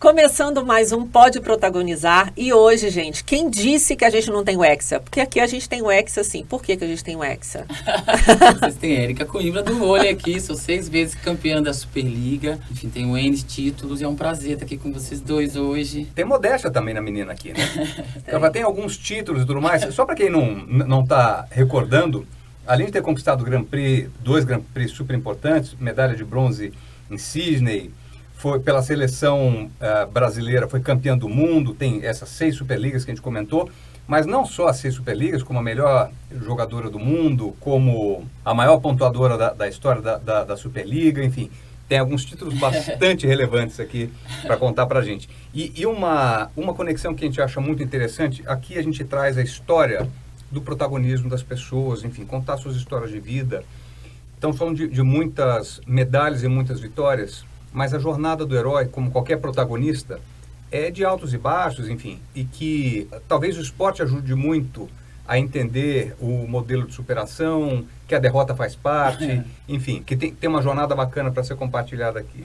Começando mais um Pode Protagonizar. E hoje, gente, quem disse que a gente não tem o Hexa? Porque aqui a gente tem o Hexa, sim. Por que a gente tem o Hexa? Vocês têm Érica Coimbra do vôlei aqui, sou 6 vezes campeã da Superliga. Enfim, tenho N títulos e é um prazer estar aqui com vocês dois hoje. Tem modéstia também na menina aqui, né? Ela tem alguns títulos e tudo mais. Só para quem não está recordando, além de ter conquistado dois Grand Prix super importantes, medalha de bronze em Sydney, foi pela seleção brasileira, foi campeã do mundo, tem essas 6 Superligas que a gente comentou, mas não só as 6 Superligas, como a melhor jogadora do mundo, como a maior pontuadora da história da Superliga, enfim, tem alguns títulos bastante relevantes aqui para contar para a gente. E uma conexão que a gente acha muito interessante, aqui a gente traz a história do protagonismo das pessoas, enfim, contar suas histórias de vida. Estamos falando de muitas medalhas e muitas vitórias, mas a jornada do herói, como qualquer protagonista, é de altos e baixos, enfim, e que talvez o esporte ajude muito a entender o modelo de superação, que a derrota faz parte, enfim, que tem uma jornada bacana para ser compartilhada aqui.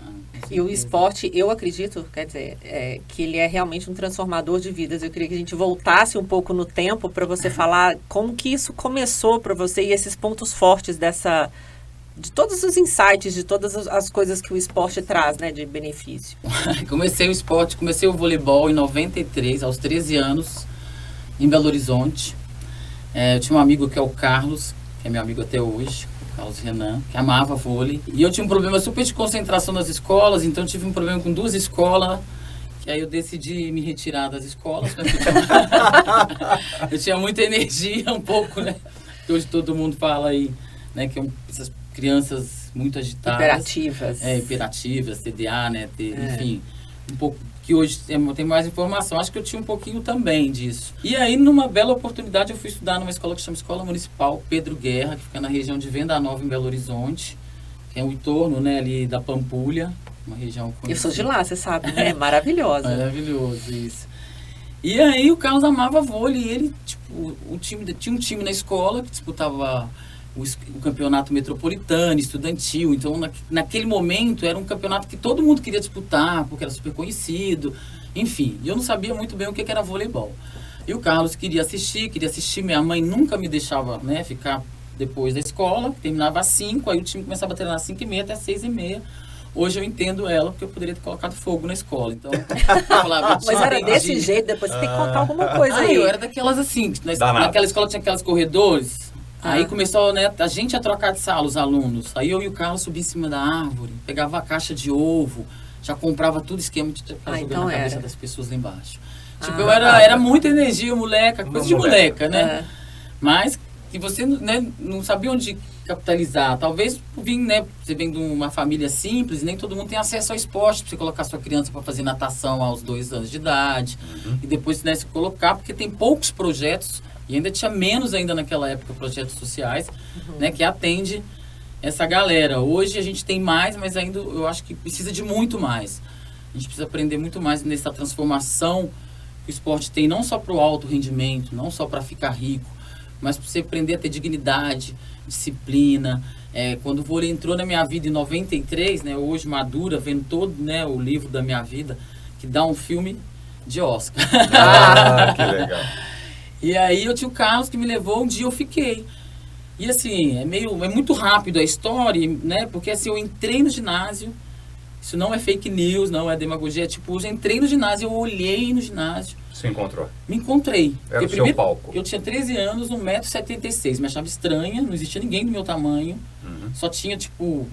E o esporte, eu acredito, quer dizer, que ele é realmente um transformador de vidas. Eu queria que a gente voltasse um pouco no tempo para você falar como que isso começou para você e esses pontos fortes de todos os insights, de todas as coisas que o esporte traz, né, de benefício. Comecei o voleibol em 93, aos 13 anos, em Belo Horizonte. Eu tinha um amigo que é o Carlos, que é meu amigo até hoje, Carlos Renan, que amava vôlei. E eu tinha um problema super de concentração nas escolas, então tive um problema com 2 escolas, que aí eu decidi me retirar das escolas, porque eu tinha muita energia, um pouco, né? Que hoje todo mundo fala aí, né, que essas crianças muito agitadas. Hiperativas, TDA, né? Enfim, um pouco que hoje tem mais informação. Acho que eu tinha um pouquinho também disso. E aí, numa bela oportunidade, eu fui estudar numa escola que chama Escola Municipal Pedro Guerra, que fica na região de Venda Nova, em Belo Horizonte, que é o entorno, né, ali da Pampulha, uma região conhecida. Eu sou de lá, você sabe, né? Maravilhosa. Maravilhoso, isso. E aí, o Carlos amava vôlei e ele, tipo, tinha um time na escola que disputava o campeonato metropolitano, estudantil. Então, naquele momento, era um campeonato que todo mundo queria disputar, porque era super conhecido. Enfim, eu não sabia muito bem o que era voleibol. E o Carlos queria assistir. Minha mãe nunca me deixava, né, ficar depois da escola, terminava às 5, aí o time começava a treinar às 5h30 até 6h30. Hoje eu entendo ela, porque eu poderia ter colocado fogo na escola. Então, eu falava, mas era desse jeito, depois você tem que contar alguma coisa aí. Eu era daquelas assim, naquela escola tinha aqueles corredores. Aí começou, né, a gente a trocar de sala, os alunos. Aí eu e o Carlos subia em cima da árvore, pegava a caixa de ovo, já comprava tudo esquema pra jogar na cabeça das pessoas lá embaixo. Tipo, eu era muita energia, moleca, coisa de moleca, né? Mas que você, né, não sabia onde capitalizar. Talvez você vem de uma família simples, nem todo mundo tem acesso ao esporte, pra você colocar sua criança para fazer natação aos 2 anos de idade. E depois, né, se colocar, porque tem poucos projetos. E ainda tinha menos ainda naquela época projetos sociais, né, que atende essa galera. Hoje a gente tem mais, mas ainda eu acho que precisa de muito mais. A gente precisa aprender muito mais nessa transformação que o esporte tem, não só para o alto rendimento, não só para ficar rico, mas para você aprender a ter dignidade, disciplina. Quando o vôlei entrou na minha vida em 93, né, hoje madura, vendo todo, né, o livro da minha vida, que dá um filme de Oscar. Que legal. E aí eu tinha o Carlos que me levou, um dia eu fiquei. E assim, é muito rápido a história, né? Porque assim, eu entrei no ginásio, isso não é fake news, não é demagogia, tipo, eu já entrei no ginásio, eu olhei no ginásio. Se encontrou? Me encontrei. Era o seu palco. Eu tinha 13 anos, 1,76 m, me achava estranha, não existia ninguém do meu tamanho. Só tinha, tipo,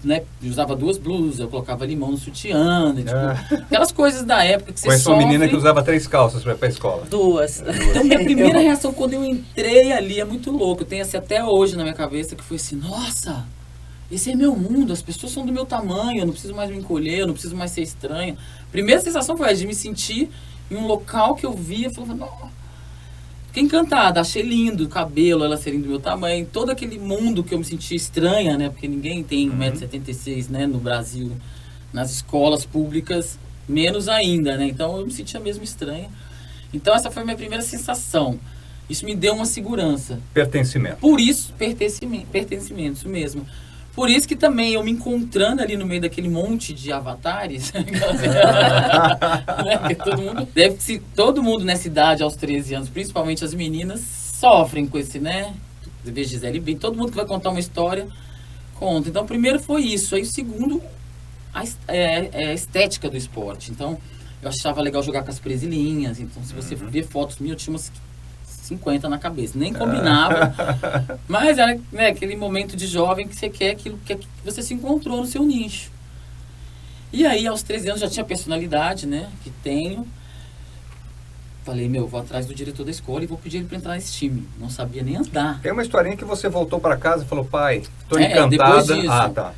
né, eu usava 2 blusas, eu colocava limão no sutiã, né, tipo, aquelas coisas da época que você Conheço uma menina que usava 3 calças para ir pra escola. 2. Então, minha primeira reação quando eu entrei ali é muito louco. Eu tenho assim até hoje na minha cabeça, que foi assim, nossa, esse é meu mundo, as pessoas são do meu tamanho, eu não preciso mais me encolher, eu não preciso mais ser estranha. Primeira sensação foi de me sentir em um local que eu via, falava, nossa. Fiquei encantada, achei lindo o cabelo, ela serem do meu tamanho, todo aquele mundo que eu me sentia estranha, né? Porque ninguém tem 1,76 m, né, no Brasil, nas escolas públicas, menos ainda, né? Então eu me sentia mesmo estranha. Então essa foi a minha primeira sensação. Isso me deu uma segurança. Pertencimento. Por isso, pertencimento, isso mesmo. Por isso que também eu me encontrando ali no meio daquele monte de avatares, né? Todo mundo nessa idade, aos 13 anos, principalmente as meninas, sofrem com esse, né? Gisele Bündchen, todo mundo que vai contar uma história, conta. Então, primeiro foi isso. Aí, o segundo, a estética do esporte. Então, eu achava legal jogar com as presilhinhas. Então, se você ver fotos minhas, eu tinha umas 50 na cabeça. Nem combinava. Mas era, né, aquele momento de jovem que você quer aquilo que você se encontrou no seu nicho. E aí, aos 13 anos, já tinha personalidade, né? Que tenho. Falei, vou atrás do diretor da escola e vou pedir ele para entrar nesse time. Não sabia nem andar. Tem uma historinha que você voltou para casa e falou, pai, estou encantada. Depois disso. Ah, tá.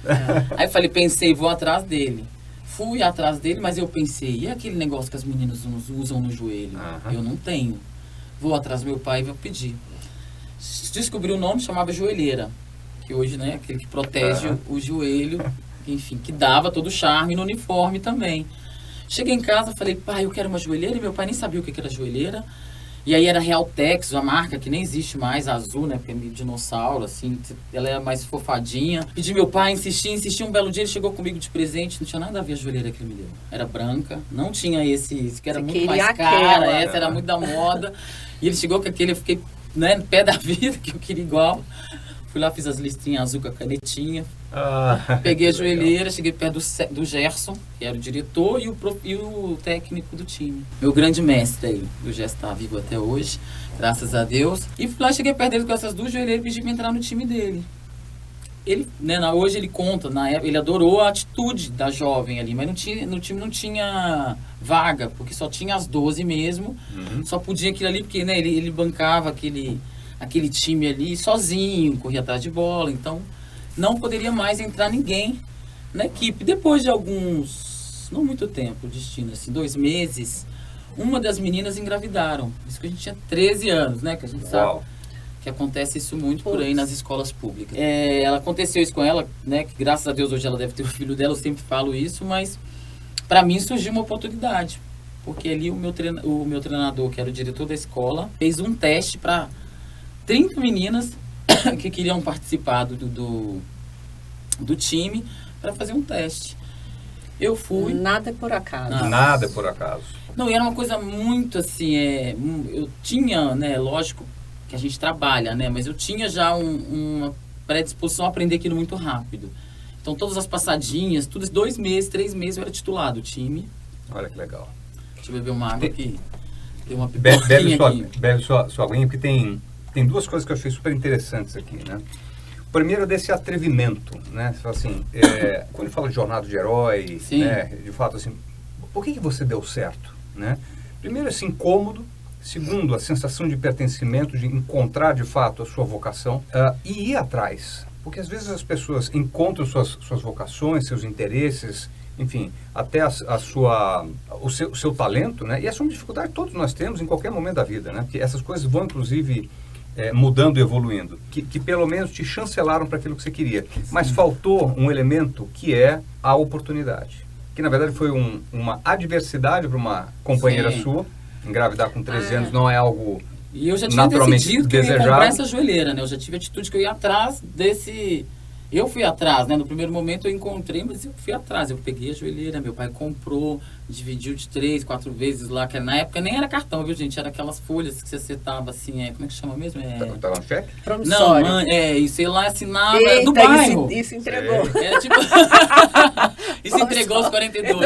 Aí pensei, vou atrás dele. Fui atrás dele, mas eu pensei, e aquele negócio que as meninas usam no joelho? Eu não tenho. Vou atrás do meu pai e vou pedir. Descobri o nome, chamava joelheira. Que hoje, né, aquele que protege o joelho, enfim, que dava todo o charme no uniforme também. Cheguei em casa, falei, pai, eu quero uma joelheira, e meu pai nem sabia o que era joelheira. E aí era Realtex, a marca que nem existe mais, azul, né, porque é meio dinossauro, assim, ela é mais fofadinha. Pedi meu pai, insisti, um belo dia ele chegou comigo de presente, não tinha nada a ver a joelheira que ele me deu. Era branca, não tinha esse que era muito mais cara, essa era muito da moda. E ele chegou com aquele, eu fiquei, né, no pé da vida, que eu queria igual. Fui lá, fiz as listrinhas azul com a canetinha. Peguei a joelheira, cheguei perto do Gerson, que era o diretor, e o técnico do time. Meu grande mestre aí, o Gerson está vivo até hoje, graças a Deus. E fui lá, cheguei perto dele com essas duas joelheiras e pedi para entrar no time dele. Ele, né, hoje ele conta, na época, ele adorou a atitude da jovem ali, mas no time não tinha vaga, porque só tinha as 12 mesmo, só podia aquilo ali, porque, né, ele bancava aquele time ali sozinho, corria atrás de bola, então não poderia mais entrar ninguém na equipe. Depois de não muito tempo, destino, assim, 2 meses, uma das meninas engravidaram. Isso que a gente tinha 13 anos, né, que a gente sabe que acontece isso muito por aí nas escolas públicas. Aconteceu isso com ela, né, que graças a Deus hoje ela deve ter o filho dela, eu sempre falo isso, mas para mim surgiu uma oportunidade, porque ali o meu treinador, que era o diretor da escola, fez um teste para 30 meninas que queriam participar do time para fazer um teste. Eu fui. Nada é por acaso. Nada é por acaso. Não, e era uma coisa muito assim, eu tinha, né, lógico que a gente trabalha, né, mas eu tinha já uma predisposição a aprender aquilo muito rápido. Então todas as passadinhas, tudo, 2 meses, 3 meses eu era titular do time. Olha que legal. Deixa eu beber uma água aqui. Tem uma pipoquinha aqui. Bebe sua aguinha, porque tem 2 coisas que eu achei super interessantes aqui, né? O primeiro é desse atrevimento, né? Você fala assim, quando ele fala de jornada de herói, né? De fato, assim, por que você deu certo, né? Primeiro, esse incômodo. Segundo, a sensação de pertencimento, de encontrar de fato a sua vocação e ir atrás. Porque às vezes as pessoas encontram suas vocações, seus interesses, enfim, até o seu talento, né? E essa é uma dificuldade que todos nós temos em qualquer momento da vida, né? Porque essas coisas vão, inclusive, mudando e evoluindo. Que pelo menos te chancelaram para aquilo que você queria. Mas faltou um elemento que é a oportunidade. Que, na verdade, foi uma adversidade para uma companheira sua. Engravidar com 13 anos não é algo e eu já tinha decidido que eu ia comprar essa joelheira, né? Eu já tive a atitude que eu ia atrás desse... Eu fui atrás, né? No primeiro momento eu encontrei, mas eu fui atrás. Eu peguei a joelheira, meu pai comprou, dividiu de 3, 4 vezes lá, que na época nem era cartão, viu, gente? Era aquelas folhas que você acertava assim, como é que chama mesmo? Tá no cheque? Promissório. Não, isso lá assinava do bairro. Isso entregou. Era tipo... isso entregou aos 42.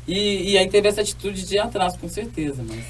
E aí teve essa atitude de ir atrás, com certeza. Mas...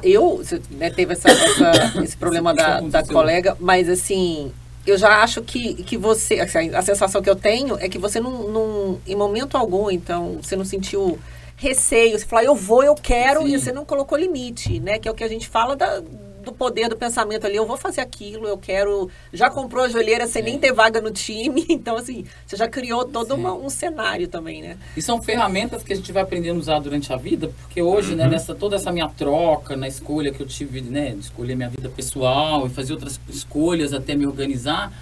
Eu né, teve esse problema da colega, mas assim... Eu já acho que você... Assim, a sensação que eu tenho é que você não... Em momento algum, então, você não sentiu receio. Você falou, eu vou, eu quero, Sim. E você não colocou limite, né? Que é o que a gente fala do poder do pensamento ali. Eu vou fazer aquilo, eu quero... Já comprou a joelheira sem nem ter vaga no time. Então, assim, você já criou todo um cenário também, né? E são ferramentas que a gente vai aprendendo a usar durante a vida, porque hoje, né, toda essa minha troca, na escolha que eu tive, né, de escolher minha vida pessoal e fazer outras escolhas até me organizar,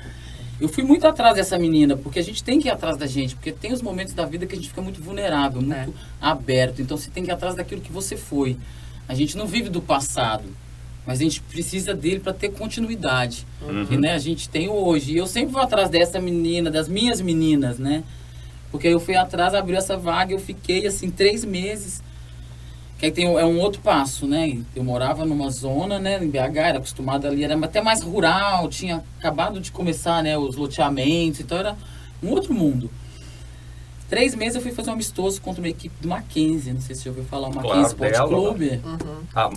eu fui muito atrás dessa menina, porque a gente tem que ir atrás da gente, porque tem os momentos da vida que a gente fica muito vulnerável, muito aberto. Então, você tem que ir atrás daquilo que você foi. A gente não vive do passado. Mas a gente precisa dele para ter continuidade. Que, né, a gente tem hoje. E eu sempre vou atrás dessa menina, das minhas meninas, né? Porque eu fui atrás, abriu essa vaga, eu fiquei, assim, 3 meses. Que aí é um outro passo, né? Eu morava numa zona, né, em BH, era acostumado ali, era até mais rural, tinha acabado de começar, né, os loteamentos, então era um outro mundo. 3 meses eu fui fazer um amistoso contra uma equipe do Mackenzie, não sei se você já ouviu falar, o Mackenzie Sport Clube.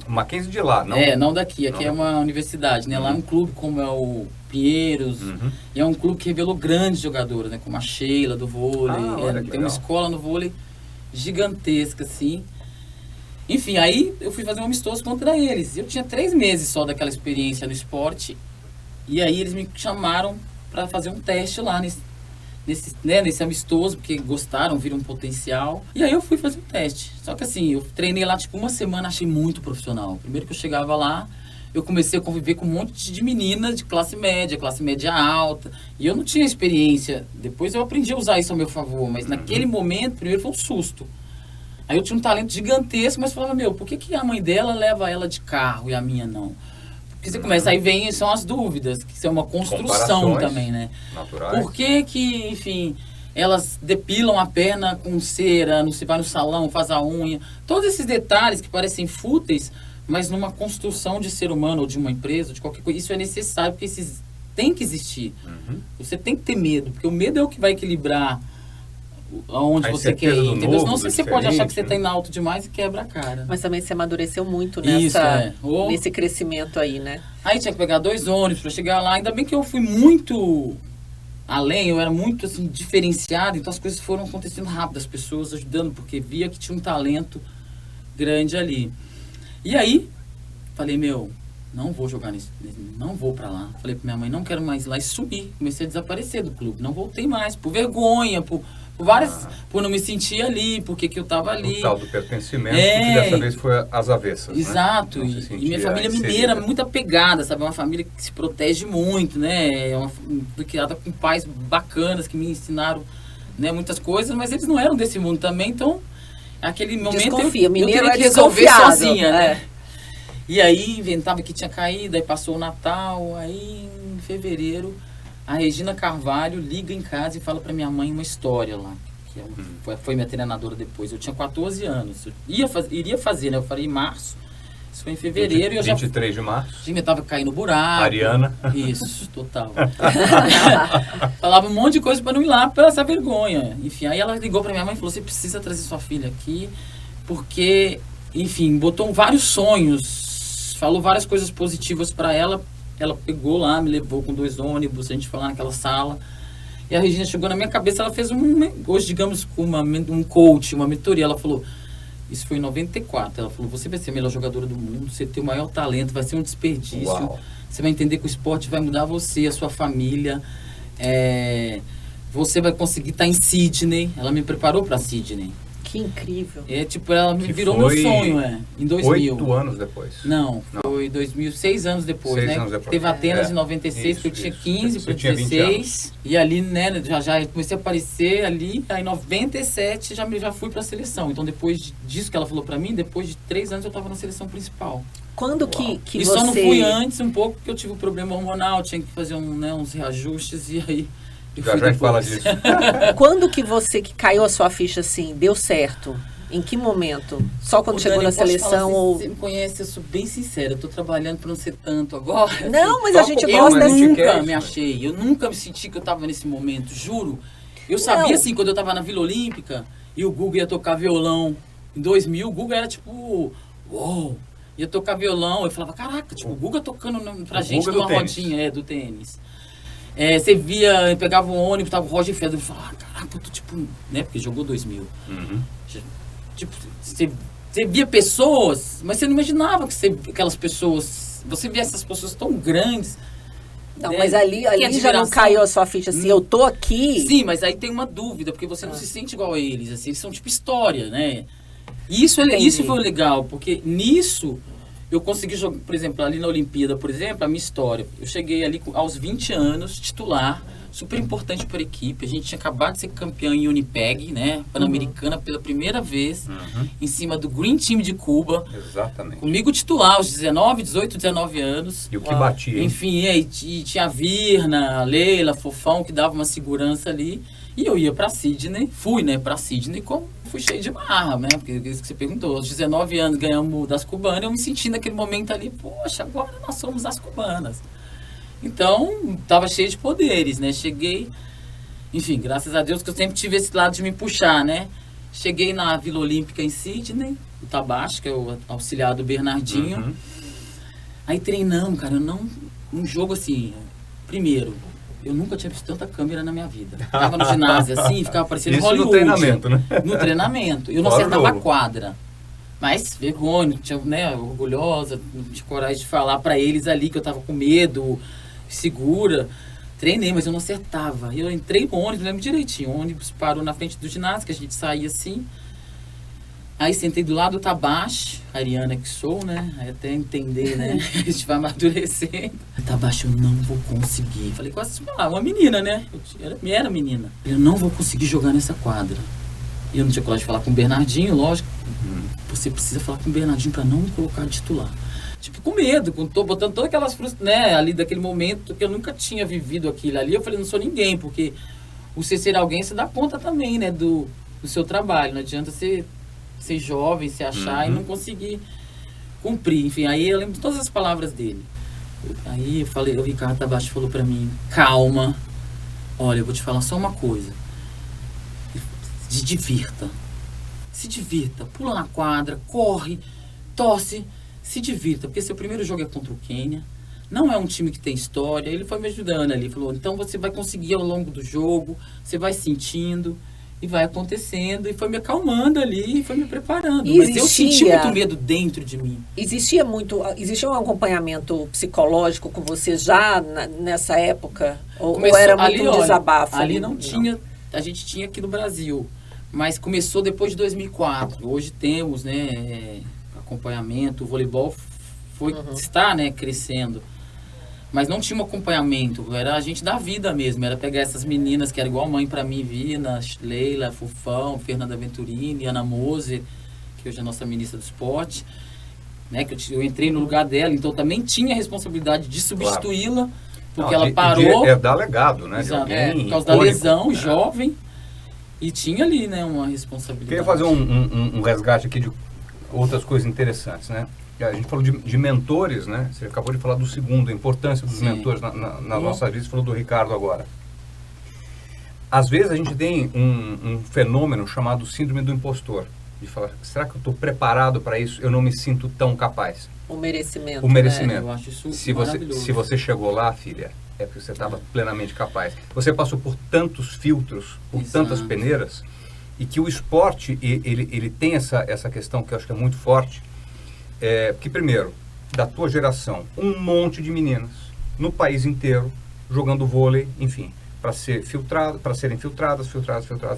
Mackenzie de lá, não? Não daqui, aqui é uma universidade, né? Lá é um clube como é o Pinheiros, e é um clube que revelou grandes jogadores, né? Como a Sheila do vôlei, tem uma escola no vôlei gigantesca, assim. Enfim, aí eu fui fazer um amistoso contra eles. Eu tinha 3 meses só daquela experiência no esporte, e aí eles me chamaram para fazer um teste lá nesse amistoso, porque gostaram, viram um potencial. E aí eu fui fazer um teste. Só que assim, eu treinei lá tipo 1 semana, achei muito profissional. Primeiro que eu chegava lá, eu comecei a conviver com um monte de meninas de classe média alta. E eu não tinha experiência. Depois eu aprendi a usar isso ao meu favor. Mas naquele momento, primeiro foi um susto. Aí eu tinha um talento gigantesco, mas falava, por que a mãe dela leva ela de carro e a minha não? Porque você começa, aí são as dúvidas, que isso é uma construção também, né? Naturais. Por que, enfim, elas depilam a perna com cera, você vai no salão, faz a unha. Todos esses detalhes que parecem fúteis, mas numa construção de ser humano ou de uma empresa, de qualquer coisa, isso é necessário, porque tem que existir. Você tem que ter medo, porque o medo é o que vai equilibrar aonde você quer ir, entendeu? Senão você pode achar que você está indo alto demais e quebra a cara. Mas também você amadureceu muito nesse crescimento aí, né? Aí tinha que pegar 2 ônibus para chegar lá. Ainda bem que eu fui muito além, eu era muito assim, diferenciado, então as coisas foram acontecendo rápido, as pessoas ajudando, porque via que tinha um talento grande ali. E aí, falei, não vou jogar não vou pra lá. Falei pra minha mãe, não quero mais ir lá, e sumi. Comecei a desaparecer do clube, não voltei mais, por vergonha, por não me sentir ali, porque que eu tava ali. O tal do pertencimento, que dessa vez foi às avessas, exato, né? E minha família mineira, muito apegada, sabe? É uma família que se protege muito, né? Fui criada com pais bacanas, que me ensinaram, né, muitas coisas, mas eles não eram desse mundo também, então, aquele momento eu teria que resolver sozinha, né? E aí, inventava que tinha caído, aí passou o Natal, aí em fevereiro, a Regina Carvalho liga em casa e fala pra minha mãe uma história lá, que foi minha treinadora depois. Eu tinha 14 anos, eu iria fazer, né? Eu falei em março, isso foi em fevereiro. 23 de março. Eu tava caindo buraco. Ariana. Isso, total. Falava um monte de coisa pra não ir lá, por essa vergonha. Enfim, aí ela ligou pra minha mãe e falou, você precisa trazer sua filha aqui, porque, enfim, botou vários sonhos, falou várias coisas positivas pra ela. Ela pegou lá, me levou com 2 ônibus, a gente foi lá naquela sala. E a Regina chegou na minha cabeça, ela fez hoje, digamos, um coach, uma mentoria. Ela falou, isso foi em 94, ela falou, você vai ser a melhor jogadora do mundo, você tem o maior talento, vai ser um desperdício. Uau. Você vai entender que o esporte vai mudar você, a sua família. Você vai conseguir estar em Sydney. Ela me preparou para Sydney. Que incrível. Ela me virou meu sonho, em 2000. 8 anos depois. Não, foi 2000, 6 anos depois, 6 né? anos depois. Teve Atenas em 96, que eu tinha 15 para 16. E ali, né, já comecei a aparecer ali. Aí em 97 já fui para a seleção. Então depois disso que ela falou para mim, depois de 3 anos eu estava na seleção principal. Quando que e você... só não fui antes um pouco, porque eu tive um problema hormonal, tinha que fazer uns reajustes e aí... Já fala disso. Quando que você que caiu a sua ficha assim, deu certo? Em que momento? Só quando chegou na seleção? Ou... Você me conhece, eu sou bem sincera. Eu tô trabalhando para não ser tanto agora. Não, mas a gente eu gosta... Eu nunca me achei. Eu nunca me senti que eu tava nesse momento, juro. Eu sabia, assim, quando eu tava na Vila Olímpica e o Guga ia tocar violão. Em 2000, o Guga era tipo... Uou! Ia tocar violão. Eu falava, caraca, tipo, o Guga tocando pra gente numa rodinha do tênis. Você via, pegava um ônibus, tava o Roger Federer, eu falava, caraca, eu tô tipo, né, porque jogou 2000. Tipo, você via pessoas, mas você não imaginava que aquelas pessoas, você via essas pessoas tão grandes. Não, né? Mas ali já não caiu a sua ficha assim, eu tô aqui. Sim, mas aí tem uma dúvida, porque você não se sente igual a eles, assim, eles são tipo história, né? Isso foi legal, porque nisso eu consegui jogar, por exemplo, ali na Olimpíada, por exemplo, a minha história. Eu cheguei ali aos 20 anos, titular, super importante para a equipe. A gente tinha acabado de ser campeão em Winnipeg, né? Pan-Americana pela primeira vez, em cima do Green Team de Cuba. Exatamente. Comigo titular, aos 18, 19 anos. E o que batia. Enfim, e tinha a Virna, a Leila, Fofão, que dava uma segurança ali. E eu ia para Sydney, fui, né, para Sydney, como fui cheio de marra, né? Porque isso que você perguntou, aos 19 anos ganhamos das cubanas, eu me senti naquele momento ali, poxa, agora nós somos as cubanas. Então, tava cheio de poderes, né? Cheguei, enfim, graças a Deus que eu sempre tive esse lado de me puxar, né? Cheguei na Vila Olímpica em Sydney, o Tabacho, que é o auxiliar do Bernardinho. Aí treinamos, cara, um jogo assim, primeiro, eu nunca tinha visto tanta câmera na minha vida. Ficava no ginásio assim, ficava parecendo Isso Hollywood. no treinamento, né? No treinamento. Eu não acertava a quadra. Mas vergonha, tinha, né, orgulhosa, não tinha coragem de falar pra eles ali que eu tava com medo, segura. Treinei, mas eu não acertava. Eu entrei no ônibus, lembro direitinho. O ônibus parou na frente do ginásio, que a gente saía assim. Aí sentei do lado do Tabacho, Ariana que sou, né? Aí até entender, né? A gente vai amadurecendo. Tabacho, eu não vou conseguir. Falei, quase uma menina, né? Eu era menina. Eu não vou conseguir jogar nessa quadra. E eu não tinha coragem de falar com o Bernardinho, lógico. Você precisa falar com o Bernardinho para não me colocar de titular. Tipo, com medo, tô botando todas aquelas frustrações, né? Ali daquele momento que eu nunca tinha vivido aquilo ali. Eu falei, não sou ninguém, porque você ser alguém, você dá conta também, né? Do seu trabalho. Não adianta você ser jovem, se achar e não conseguir cumprir. Enfim, aí eu lembro de todas as palavras dele. Aí eu falei, o Ricardo Tabacho falou pra mim, calma, olha, eu vou te falar só uma coisa. Se divirta, pula na quadra, corre, torce, se divirta, porque seu primeiro jogo é contra o Quênia, não é um time que tem história. Ele foi me ajudando ali, falou, então você vai conseguir ao longo do jogo, você vai sentindo e vai acontecendo, e foi me acalmando ali, e foi me preparando. Mas eu senti muito medo dentro de mim. Existia um acompanhamento psicológico com você já nessa época? Ou era muito um desabafo? Ali não tinha, a gente tinha aqui no Brasil, mas começou depois de 2004. Hoje temos, né, acompanhamento, o voleibol está, né, crescendo. Mas não tinha um acompanhamento, era a gente da vida mesmo, era pegar essas meninas que eram igual mãe para mim, Vina, Leila, Fufão, Fernanda Venturini, Ana Moser, que hoje é a nossa ministra do esporte, né, que eu entrei no lugar dela, então também tinha a responsabilidade de substituí-la, porque ela parou. É dar legado, né? Exato, por causa da lesão, jovem, e tinha ali, né, uma responsabilidade. Queria fazer um resgate aqui de outras coisas interessantes, né? A gente falou de mentores, né? Você acabou de falar do segundo, a importância dos mentores na nossa vida. Você falou do Ricardo agora. Às vezes a gente tem um fenômeno chamado síndrome do impostor. De falar, será que eu estou preparado para isso? Eu não me sinto tão capaz. O merecimento. O merecimento. Né? Eu acho isso maravilhoso. Se você chegou lá, filha, é porque você estava plenamente capaz. Você passou por tantos filtros, por tantas peneiras, e que o esporte, ele tem essa questão que eu acho que é muito forte. Porque, primeiro, da tua geração, um monte de meninas no país inteiro jogando vôlei, enfim, para serem filtradas,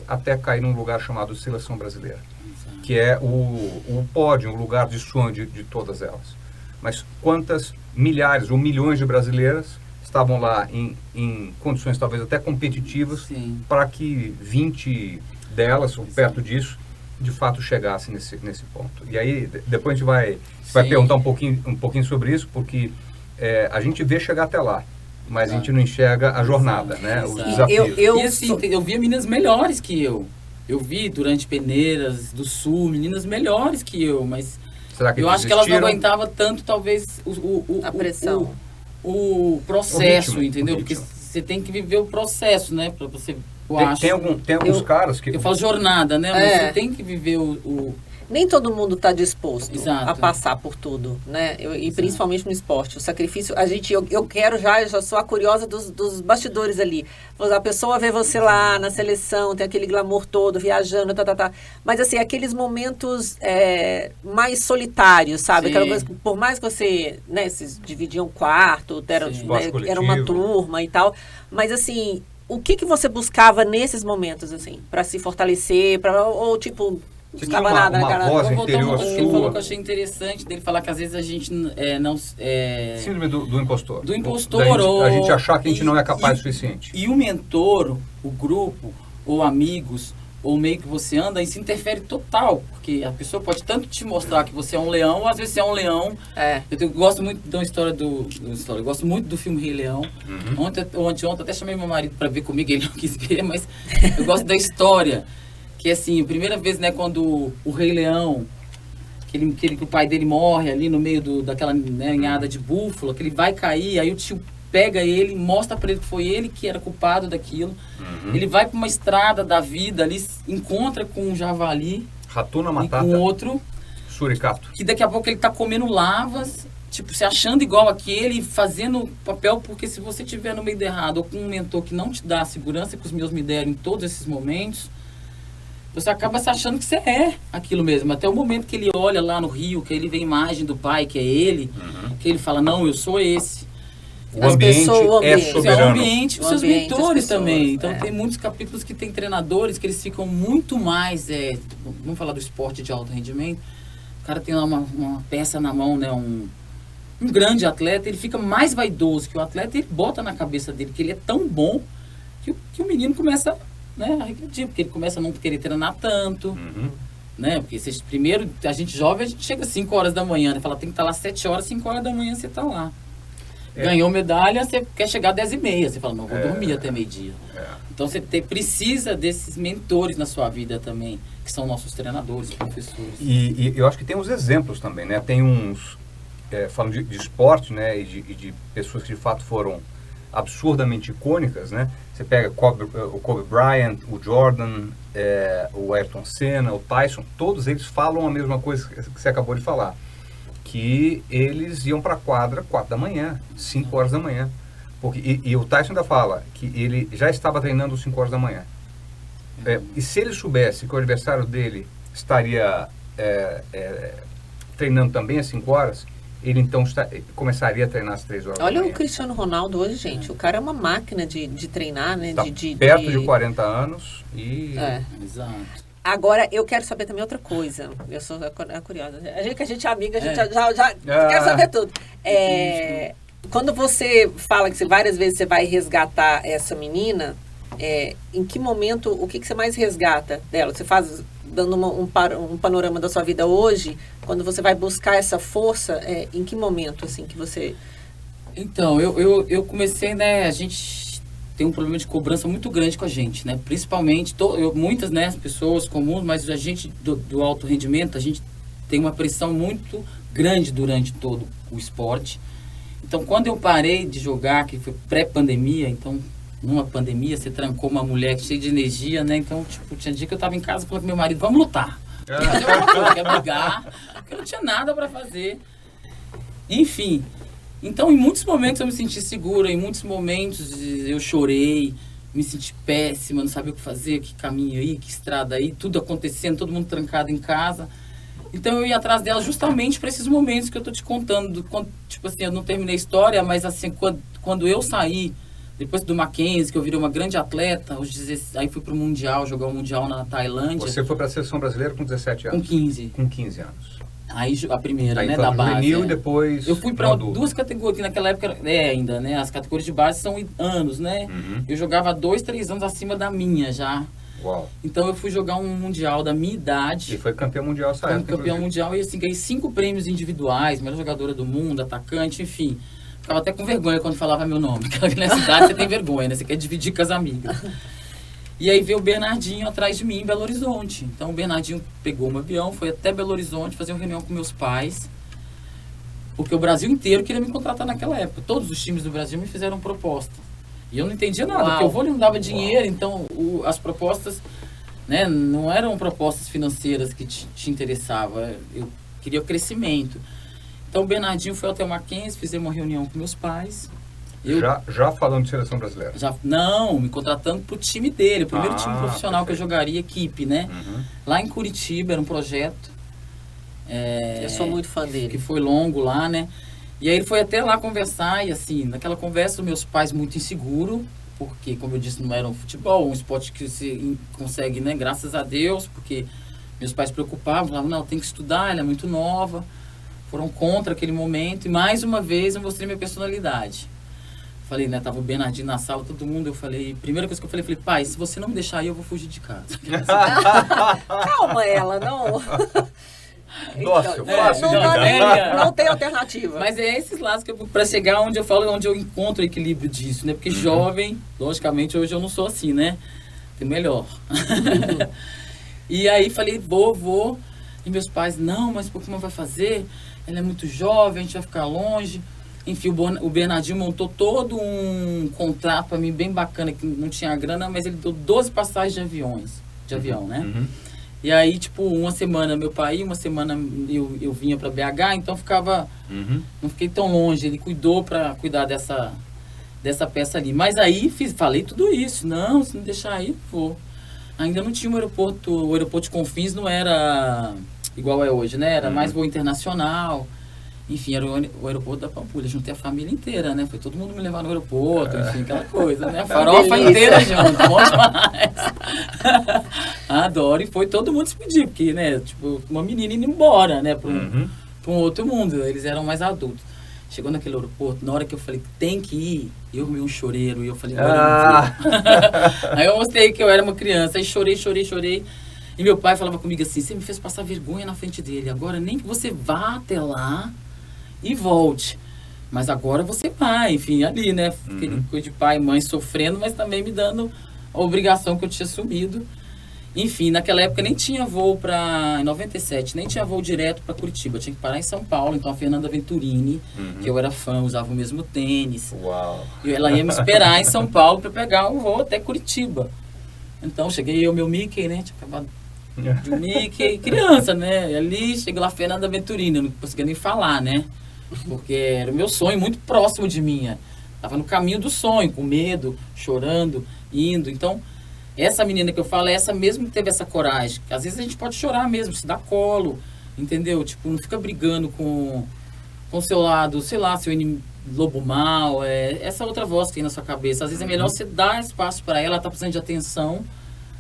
até cair num lugar chamado Seleção Brasileira, que é o pódio, o lugar de sonho de todas elas. Mas quantas milhares ou milhões de brasileiras estavam lá em condições talvez até competitivas para que 20 delas, ou perto disso, de fato chegasse nesse ponto. E aí, depois a gente vai perguntar um pouquinho sobre isso, porque a gente vê chegar até lá, mas a gente não enxerga a jornada, né? Os desafios. E assim, eu via meninas melhores que eu. Eu vi durante Peneiras do Sul, meninas melhores que eu, mas será que eu acho que elas não aguentavam tanto, talvez, a pressão. O processo, entendeu? Porque você tem que viver o processo, né? Para você... Tem alguns caras que... Eu falo jornada, né? Mas você tem que viver Nem todo mundo está disposto Exato. A passar por tudo, né? E principalmente no esporte. O sacrifício, eu quero eu já sou a curiosa dos bastidores ali. A pessoa vê você lá na seleção, tem aquele glamour todo, viajando, Mas, assim, aqueles momentos mais solitários, sabe? Aquela coisa, por mais que você, né, se dividia um quarto, era uma turma e tal, mas, assim... O que você buscava nesses momentos, assim, para se fortalecer, ou tipo, Você tinha uma voz interior sua. Ele falou que eu achei interessante dele falar que às vezes a gente não... Síndrome do impostor. Do impostor. A gente achar que a gente não é capaz o suficiente. E o mentor, o grupo, ou amigos, ou meio que você anda, isso interfere total. Porque a pessoa pode tanto te mostrar que você é um leão, ou às vezes você é um leão. Eu gosto muito da história eu gosto muito do filme Rei Leão. Ontem até chamei meu marido para ver comigo, ele não quis ver, mas eu gosto da história. Que assim, a primeira vez, né, quando o Rei Leão, que o pai dele morre ali no meio daquela ninhada de búfalo, que ele vai cair, aí o tio pega ele, mostra para ele que foi ele que era culpado daquilo. Ele vai para uma estrada da vida ali, encontra com um javali, Ratuna Matata, e com outro suricato, que daqui a pouco ele tá comendo lavas, tipo, se achando igual aquele, fazendo papel, porque se você estiver no meio do errado, ou com um mentor que não te dá a segurança que os meus me deram em todos esses momentos, você acaba se achando que você é aquilo mesmo. Até o momento que ele olha lá no rio, que ele vê a imagem do pai, que é ele, que ele fala, não, eu sou esse. O ambiente é soberano. O ambiente, os seus mentores também. Então tem muitos capítulos que tem treinadores que eles ficam muito mais, vamos falar do esporte de alto rendimento, o cara tem lá uma peça na mão, né, um grande atleta, ele fica mais vaidoso que o atleta, ele bota na cabeça dele que ele é tão bom que o menino começa, né, a regredir, porque ele começa a não querer treinar tanto, né, porque primeiro, a gente jovem, a gente chega às 5 horas da manhã, né, fala, tem que estar lá 7 horas, 5 horas da manhã você está lá. Ganhou medalha, você quer chegar às 10h30, você fala, não, vou dormir até meio-dia. Então você precisa desses mentores na sua vida também, que são nossos treinadores, professores. E eu acho que tem uns exemplos também, né, tem uns, falando de esporte, né, e de pessoas que de fato foram absurdamente icônicas, né? Você pega o Kobe Bryant, o Jordan, o Ayrton Senna, o Tyson, todos eles falam a mesma coisa que você acabou de falar, que eles iam para a quadra 4 da manhã, 5 horas da manhã. Porque, e o Tyson ainda fala que ele já estava treinando às 5 horas da manhã. E se ele soubesse que o adversário dele estaria treinando também às 5 horas, ele então começaria a treinar às 3 horas da manhã. Olha o Cristiano Ronaldo hoje, gente. O cara é uma máquina de treinar, né? Tá perto de 40 anos e... Exato. Agora, eu quero saber também outra coisa. Eu sou curiosa. Que a gente é amiga, a gente já quer saber tudo. Quando você fala que várias vezes você vai resgatar essa menina, em que momento, o que você mais resgata dela? Você faz, dando um panorama da sua vida hoje, quando você vai buscar essa força, em que momento, assim, que você... Então, eu comecei, né, a gente tem um problema de cobrança muito grande com a gente, né, principalmente, muitas, né, pessoas comuns, mas a gente do alto rendimento, a gente tem uma pressão muito grande durante todo o esporte. Então, quando eu parei de jogar, que foi pré-pandemia, então, numa pandemia, você trancou uma mulher cheia de energia, né? Então, tipo, tinha dia que eu tava em casa e falei pro meu marido, vamos lutar. Fazer alguma coisa, quer brigar, porque eu não tinha nada para fazer. Enfim, então, em muitos momentos eu me senti segura, em muitos momentos eu chorei, me senti péssima, não sabia o que fazer, que caminho aí, que estrada aí, tudo acontecendo, todo mundo trancado em casa. Então eu ia atrás dela justamente para esses momentos que eu tô te contando. Tipo assim, eu não terminei a história, mas assim, quando eu saí, depois do Mackenzie, que eu virei uma grande atleta, aí fui pro Mundial, jogar o Mundial na Tailândia. Você foi para a seleção brasileira com 17 anos? Com 15. Com 15 anos. Aí a primeira, aí, né, da base. Juvenil, depois eu fui para duas categorias, que naquela época, ainda, né, as categorias de base são anos, né? Eu jogava 2, 3 anos acima da minha já. Uau. Então eu fui jogar um mundial da minha idade. E foi campeão mundial essa época. Fui campeão mundial e assim, ganhei 5 prêmios individuais, melhor jogadora do mundo, atacante, enfim. Ficava até com vergonha quando falava meu nome, porque nessa idade você tem vergonha, né? Você quer dividir com as amigas. E aí veio o Bernardinho atrás de mim em Belo Horizonte. Então o Bernardinho pegou um avião, foi até Belo Horizonte fazer uma reunião com meus pais, porque o Brasil inteiro queria me contratar naquela época. Todos os times do Brasil me fizeram proposta. E eu não entendia nada, porque o vôlei não dava dinheiro, então as propostas, né, não eram propostas financeiras que te interessavam, eu queria o crescimento. Então o Bernardinho foi até o Mackenzie, fizemos uma reunião com meus pais. Já falando de seleção brasileira? Não, me contratando pro time dele, o primeiro time profissional que eu jogaria, equipe, né? Lá em Curitiba, era um projeto. Eu sou muito fã dele. Que foi longo lá, né? E aí ele foi até lá conversar e assim, naquela conversa meus pais muito inseguros, porque como eu disse, não era um futebol, um esporte que você consegue, né, graças a Deus, porque Meus pais se preocupavam, falavam, não, tem que estudar, ela é muito nova. Foram contra aquele momento. E mais uma vez eu mostrei minha personalidade. Falei, né, tava o Bernardinho na sala, todo mundo, eu falei, primeira coisa que eu falei, pai, se você não me deixar aí, eu vou fugir de casa. Calma ela, não... Nossa, fácil não tem alternativa. Mas é esses lados que para chegar onde eu falo, onde eu encontro o equilíbrio disso, né? Porque jovem, logicamente, hoje eu não sou assim, né? Tem melhor. E aí falei, vou. E meus pais, não, mas por que não vai fazer? Ela é muito jovem, a gente vai ficar longe. Enfim, o Bernardinho montou todo um contrato para mim bem bacana, que não tinha grana, mas ele deu 12 passagens de avião, né? E aí, tipo, uma semana meu pai ia, uma semana eu vinha para BH, então ficava... Não fiquei tão longe. Ele cuidou para cuidar dessa peça ali. Mas aí falei tudo isso. Não, se não deixar aí, vou. Ainda não tinha o aeroporto de Confins não era igual é hoje, né? Era mais voo internacional. Enfim, era o aeroporto da Pampulha. Juntei a família inteira, né? Foi todo mundo me levar no aeroporto, enfim, aquela coisa, né? A farofa inteira junto, bom demais. Adoro. E foi todo mundo se pedir, porque, né? Tipo, uma menina indo embora, né? Para um outro mundo. Eles eram mais adultos. Chegou naquele aeroporto, na hora que eu falei, tem que ir, eu arrumei um choreiro. E eu falei, agora eu não vou. Aí eu mostrei que eu era uma criança. Aí chorei. E meu pai falava comigo assim, você me fez passar vergonha na frente dele. Agora nem que você vá até lá e volte. Mas agora você vai, enfim, ali, né? Aquele coisa de pai e mãe sofrendo, mas também me dando a obrigação que eu tinha assumido. Enfim, naquela época nem tinha voo em 97, nem tinha voo direto para Curitiba. Eu tinha que parar em São Paulo. Então a Fernanda Venturini, que eu era fã, usava o mesmo tênis. Uau! E ela ia me esperar em São Paulo para pegar o voo até Curitiba. Então cheguei eu, meu Mickey, né? Tinha acabado de Mickey, criança, né? E ali cheguei lá, Fernanda Venturini, eu não conseguia nem falar, né? Porque era o meu sonho muito próximo de mim. Tava no caminho do sonho, com medo, chorando, indo. Então, essa menina que eu falo é essa mesmo que teve essa coragem. Às vezes a gente pode chorar mesmo, se dá colo, entendeu? Tipo, não fica brigando com o seu lado, sei lá, seu lobo mal, essa outra voz que tem na sua cabeça. Às vezes é melhor você dar espaço para ela tá precisando de atenção.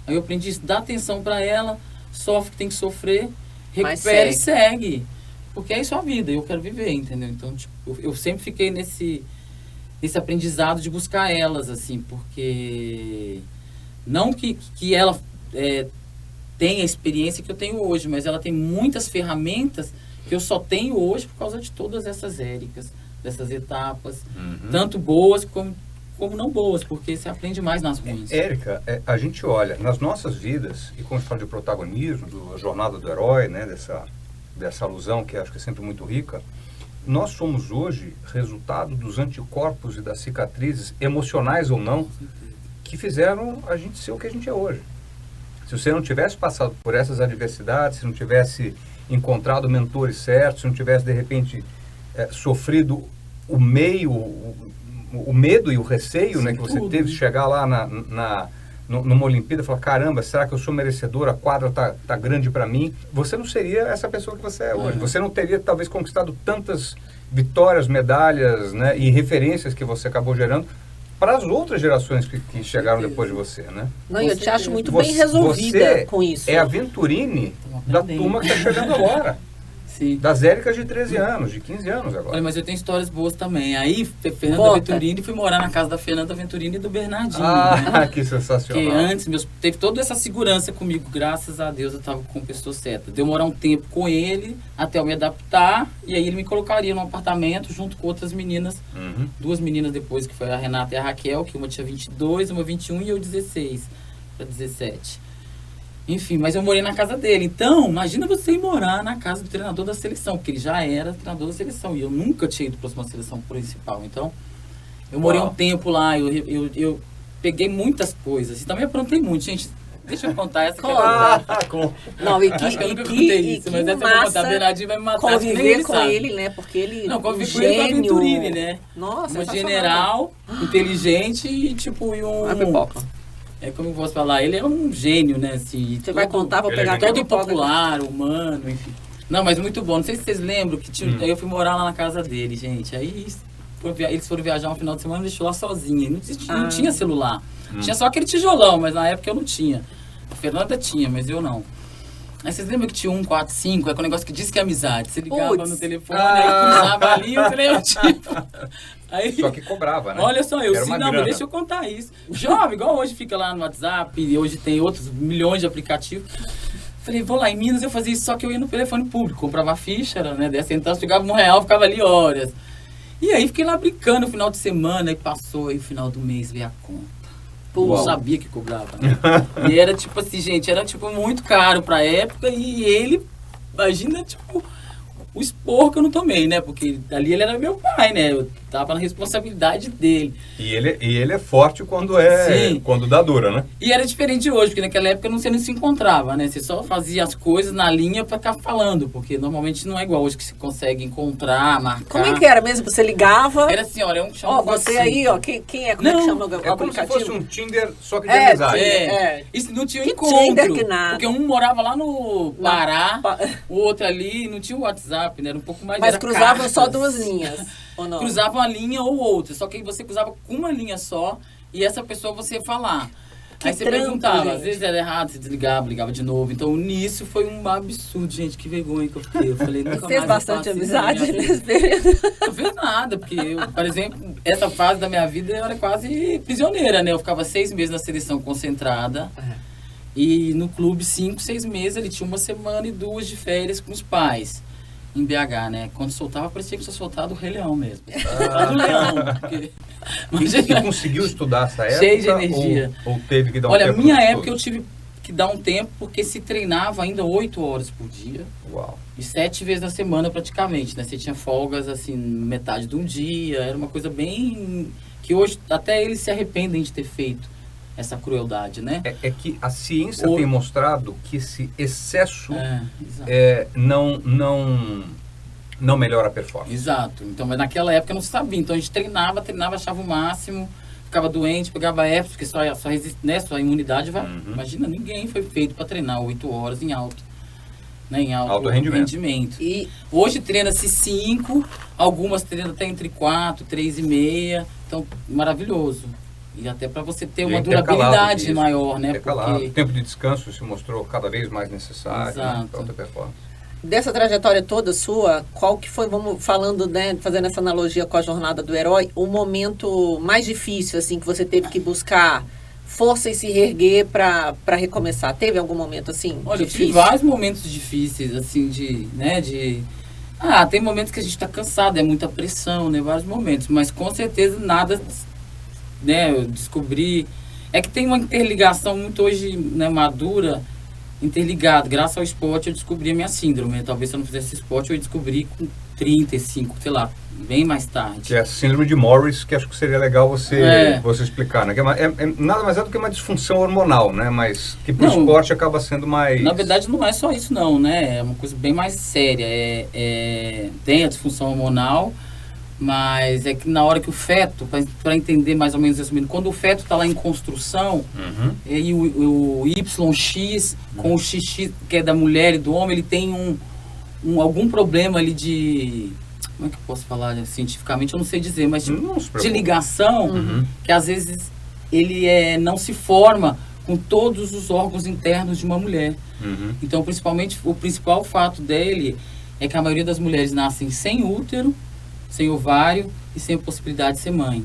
Aí eu aprendi isso, dá atenção para ela, sofre que tem que sofrer, recupera e segue. Porque é isso a vida, eu quero viver, entendeu? Então, tipo, eu sempre fiquei nesse aprendizado de buscar elas, assim, porque... Não que ela tenha a experiência que eu tenho hoje, mas ela tem muitas ferramentas que eu só tenho hoje por causa de todas essas Éricas, dessas etapas, tanto boas como não boas, porque você aprende mais nas ruins. Érica, a gente olha nas nossas vidas, e quando a gente fala de protagonismo, da jornada do herói, né, dessa alusão que acho que é sempre muito rica, nós somos hoje resultado dos anticorpos e das cicatrizes, emocionais ou não, que fizeram a gente ser o que a gente é hoje. Se você não tivesse passado por essas adversidades, se não tivesse encontrado mentores certos, se não tivesse, de repente, sofrido o medo e o receio, né, que você teve de chegar lá numa Olimpíada e falar, caramba, será que eu sou merecedor? A quadra tá grande para mim. Você não seria essa pessoa que você é hoje. Você não teria, talvez, conquistado tantas vitórias, medalhas, né, e referências que você acabou gerando para as outras gerações que chegaram depois de você, né? Não, eu te acho muito bem resolvida com isso. É a Venturini da turma que está chegando agora. Sim. Das Éricas de 13 anos, de 15 anos agora. Olha, mas eu tenho histórias boas também. Aí, Fernanda Venturini, fui morar na casa da Fernanda Venturini e do Bernardinho. Ah, né? Que sensacional. Porque antes, teve toda essa segurança comigo, graças a Deus eu estava com a pessoa certa. Deu morar um tempo com ele, até eu me adaptar, e aí ele me colocaria num apartamento junto com outras meninas, duas meninas depois, que foi a Renata e a Raquel, que uma tinha 22, uma 21 e eu 16 para 17. Enfim, mas eu morei na casa dele. Então, imagina você ir morar na casa do treinador da seleção, porque ele já era treinador da seleção. E eu nunca tinha ido para uma seleção principal. Então, eu morei um tempo lá, eu peguei muitas coisas. E também aprontei muito, gente. Deixa eu contar essa. Não, e que, acho que eu nunca contei isso, mas essa eu vou contar. A Bernardinho vai me matar. Conviver com ele, né? Porque ele... Não, conviver com ele com a Venturini, né? Nossa, uma general, inteligente e tipo... A pipoca. Como eu posso falar, ele é um gênio, né? Assim, você vai contar, vou pegar todo popular, humano, enfim. Não, mas muito bom. Não sei se vocês lembram que aí eu fui morar lá na casa dele, gente. Aí eles foram viajar um final de semana e deixou lá sozinha. Não tinha celular. Tinha só aquele tijolão, mas na época eu não tinha. A Fernanda tinha, mas eu não. Aí vocês lembram que tinha 145, é com um negócio que diz que é amizade. Você ligava no telefone, aí cruzava ali, eu falei, tipo... Aí, só que cobrava, né? Olha só, eu Era sim, uma não, grana. mas deixa eu contar isso. Jovem, igual hoje fica lá no WhatsApp, e hoje tem outros milhões de aplicativos. Falei, vou lá em Minas, eu fazia isso, só que eu ia no telefone público, comprava a ficha, né, 10 centavos, pegava R$1, ficava ali horas. E aí fiquei lá brincando no final de semana, e passou, aí o final do mês veio a conta. Pô, eu sabia que cobrava, né? E era tipo assim, gente, era tipo muito caro pra época, e ele, imagina, tipo... o esporro que eu não tomei, né? Porque ali ele era meu pai, né? Eu tava na responsabilidade dele. E ele é forte quando dá dura, né? E era diferente de hoje, porque naquela época você não se encontrava, né? Você só fazia as coisas na linha pra ficar falando, porque normalmente não é igual hoje que se consegue encontrar, marcar. Como é que era mesmo? Você ligava? Era assim, olha, Ó, você aí, ó, quem é? Como é que chama o aplicativo? Como se fosse um Tinder, só que de amizade. Isso não tinha que encontro. Tinder que nada. Porque um morava lá no Pará, o outro ali, não tinha o WhatsApp, né? Era um pouco mais... Mas era cruzavam cartas. só duas linhas, ou não? Cruzavam uma linha ou outra, só que aí você cruzava com uma linha só e essa pessoa você ia falar. Aí você perguntava, gente. às vezes era errado, você desligava, ligava de novo. Então, nisso foi um absurdo, gente, que vergonha que eu fiquei. Eu falei, nunca Fez mais bastante eu faço amizade isso na minha nesse período? vida. Não fiz nada, porque, por exemplo, essa fase da minha vida eu era quase prisioneira, né? Eu ficava 6 meses na seleção concentrada e no clube 5, 6 meses, ele tinha 1 semana e 2 de férias com os pais. Em BH, né? Quando soltava, parecia que tinha soltado o Rei Leão mesmo. Soltado o leão. Porque... E conseguiu estudar essa época? Cheio de energia. Ou teve que dar um Olha, tempo? minha época eu tive que dar um tempo, porque se treinava ainda 8 horas por dia. Uau. E 7 vezes na semana, praticamente, né? Você tinha folgas, assim, metade de um dia. Era uma coisa bem... que hoje até eles se arrependem de ter feito essa crueldade, né? É que a ciência tem mostrado que esse excesso não melhora a performance. Exato. Então, mas naquela época eu não sabia. Então a gente treinava, achava o máximo, ficava doente, pegava herpes, porque sua imunidade vai... Imagina, ninguém foi feito para treinar 8 horas em alto. Né, em alto rendimento. E hoje treina-se 5, algumas treinam até entre 4, 3,5. Então, maravilhoso. E até para você ter uma durabilidade maior, né? Porque... O tempo de descanso se mostrou cada vez mais necessário, né, para alta performance. Dessa trajetória toda sua, qual que foi, vamos falando, né, fazendo essa analogia com a jornada do herói, o momento mais difícil, assim, que você teve que buscar força e se reerguer para recomeçar? Teve algum momento, assim, Olha, difícil? Eu tive vários momentos difíceis, assim, tem momentos que a gente está cansado, é muita pressão, né, vários momentos, mas com certeza nada... Né, eu descobri... É que tem uma interligação muito hoje, né, madura, interligado. Graças ao esporte eu descobri a minha síndrome. Né? Talvez se eu não fizesse esporte eu ia descobrir com 35, sei lá, bem mais tarde. Que é a síndrome de Morris, que acho que seria legal você explicar, né? Que nada mais é do que uma disfunção hormonal, né? Mas que pro esporte acaba sendo mais... Na verdade não é só isso não, né? É uma coisa bem mais séria. Tem a disfunção hormonal, mas é que na hora que o feto, para entender mais ou menos resumindo, quando o feto está lá em construção, e o YX com o XX, que é da mulher e do homem, ele tem algum problema ali de... Como é que eu posso falar cientificamente? Eu não sei dizer, mas de ligação, que às vezes ele não se forma com todos os órgãos internos de uma mulher. Então, principalmente, o principal fato dele é que a maioria das mulheres nascem sem útero, sem ovário e sem a possibilidade de ser mãe.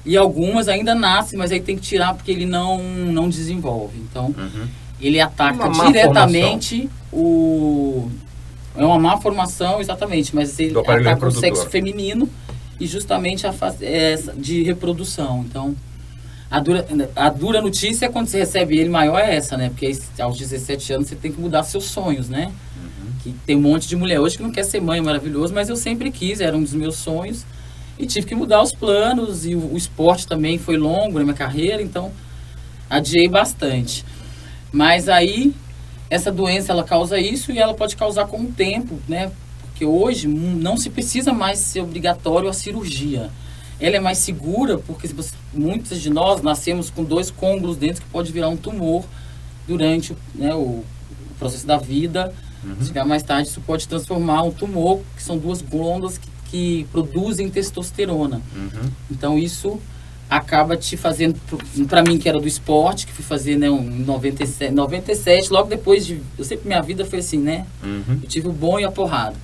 E algumas ainda nascem, mas aí tem que tirar porque ele não desenvolve. Então, ele ataca diretamente é uma má formação, exatamente, mas ele ataca o sexo feminino e justamente a fase de reprodução. Então, a dura notícia quando você recebe ele maior é essa, né? Porque aos 17 anos você tem que mudar seus sonhos, né? Que tem um monte de mulher hoje que não quer ser mãe, maravilhoso, mas eu sempre quis, era um dos meus sonhos. E tive que mudar os planos, e o esporte também foi longo na minha carreira, então adiei bastante. Mas aí, essa doença, ela causa isso e ela pode causar com o tempo, né? Porque hoje não se precisa mais ser obrigatório a cirurgia. Ela é mais segura, porque muitos de nós nascemos com 2 côngulos dentro que pode virar um tumor durante o processo da vida. Se chegar mais tarde, isso pode transformar um tumor, que são 2 glândulas que produzem testosterona. Então, isso acaba te fazendo, para mim que era do esporte, que fui fazer, né, em 97, logo depois de, eu sempre, minha vida foi assim, né, eu tive o bom e a porrada.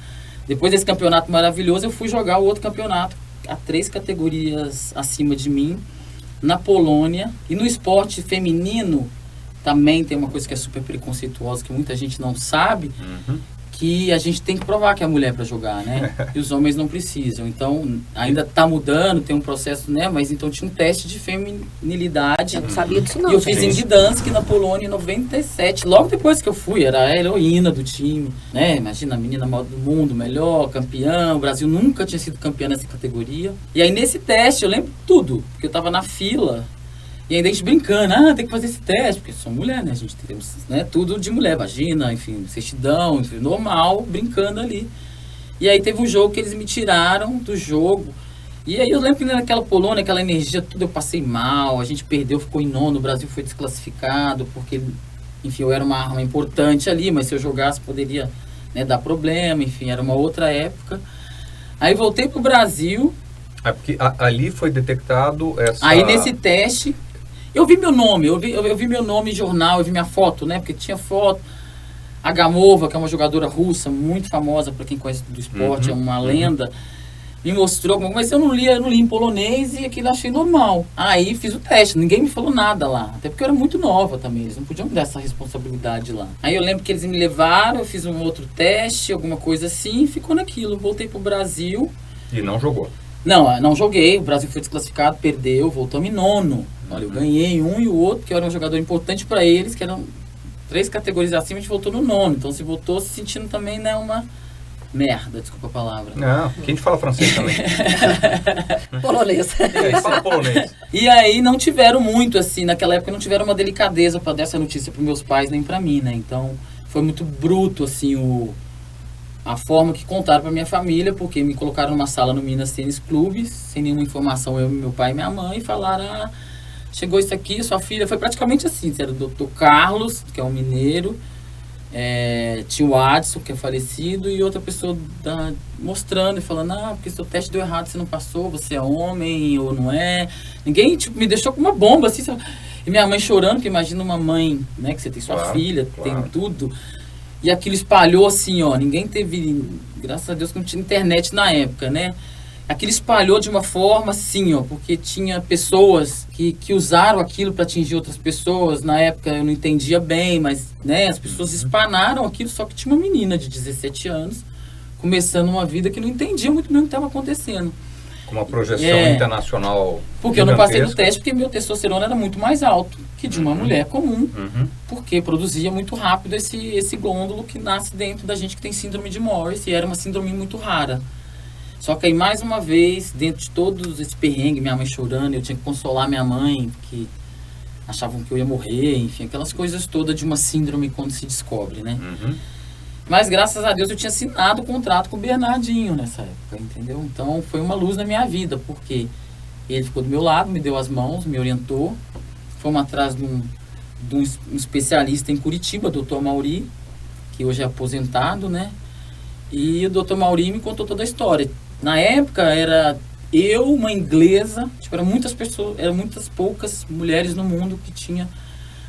Depois desse campeonato maravilhoso, eu fui jogar o outro campeonato, a 3 categorias acima de mim, na Polônia. E no esporte feminino, também tem uma coisa que é super preconceituosa, que muita gente não sabe, que a gente tem que provar que é mulher para jogar, né? E os homens não precisam. Então, ainda está mudando, tem um processo, né? Mas então tinha um teste de feminilidade. Eu não sabia disso não. E eu fiz em Gdansk, na Polônia, em 97. Logo depois que eu fui, era a heroína do time, né? Imagina, a menina maior do mundo, melhor, campeã. O Brasil nunca tinha sido campeã nessa categoria. E aí, nesse teste, eu lembro tudo. Porque eu estava na fila. E ainda a gente brincando, tem que fazer esse teste, porque sou mulher, né? A gente tem, né, tudo de mulher, vagina, enfim, certidão, enfim, normal, brincando ali. E aí teve um jogo que eles me tiraram do jogo. E aí eu lembro que naquela Polônia, aquela energia, tudo eu passei mal, a gente perdeu, ficou em 9º, o Brasil foi desclassificado, porque, enfim, eu era uma arma importante ali, mas se eu jogasse poderia, né, dar problema, enfim, era uma outra época. Aí voltei pro Brasil. Porque ali foi detectado essa... Aí nesse teste... Eu vi meu nome, eu vi meu nome em jornal, eu vi minha foto, né? Porque tinha foto. A Gamova, que é uma jogadora russa, muito famosa para quem conhece do esporte, é uma lenda, me mostrou, mas eu não li em polonês e aquilo eu achei normal. Aí fiz o teste, ninguém me falou nada lá, até porque eu era muito nova também, eles não podiam me dar essa responsabilidade lá. Aí eu lembro que eles me levaram, eu fiz um outro teste, alguma coisa assim, e ficou naquilo. Voltei pro Brasil. E não jogou? Não joguei, o Brasil foi desclassificado, perdeu, voltamos em 9º. Olha, eu ganhei um e o outro, que eu era um jogador importante para eles, que eram 3 categorias acima, a gente voltou no 9º. Então se voltou se sentindo também, né, uma merda, desculpa a palavra. Não, que a gente fala francês também. Polonês. A gente fala polonês. E aí não tiveram muito, assim, naquela época não tiveram uma delicadeza para dar essa notícia para meus pais nem para mim, né? Então foi muito bruto, assim, a forma que contaram para minha família, porque me colocaram numa sala no Minas Tênis Clube, sem nenhuma informação, eu, meu pai e minha mãe, e falaram, chegou isso aqui, sua filha, foi praticamente assim, era o Dr. Carlos, que é um mineiro, tinha o Adson, que é falecido, e outra pessoa mostrando e falando, porque seu teste deu errado, você não passou, você é homem ou não é. Ninguém, me deixou com uma bomba, assim, e minha mãe chorando, porque imagina uma mãe, né, que você tem sua filha, tem tudo. E aquilo espalhou assim, ninguém teve, graças a Deus que não tinha internet na época, né? Aquilo espalhou de uma forma assim, porque tinha pessoas que usaram aquilo para atingir outras pessoas. Na época eu não entendia bem, mas, né, as pessoas espanaram aquilo, só que tinha uma menina de 17 anos, começando uma vida que não entendia muito bem o que estava acontecendo. Com uma projeção internacional. Porque eu não passei no teste, porque meu testosterona era muito mais alto que de uma mulher comum, porque produzia muito rápido esse glândulo que nasce dentro da gente que tem síndrome de Morris, e era uma síndrome muito rara. Só que aí, mais uma vez, dentro de todos esse perrengue, minha mãe chorando, eu tinha que consolar minha mãe, que achavam que eu ia morrer, enfim, aquelas coisas todas de uma síndrome quando se descobre, né? Mas, graças a Deus, eu tinha assinado o contrato com o Bernardinho nessa época, entendeu? Então, foi uma luz na minha vida, porque ele ficou do meu lado, me deu as mãos, me orientou. Fomos atrás de um especialista em Curitiba, Dr. Mauri, que hoje é aposentado, né? E o Dr. Mauri me contou toda a história. Na época, era eu, uma inglesa, eram muitas pessoas, eram muitas poucas mulheres no mundo que tinham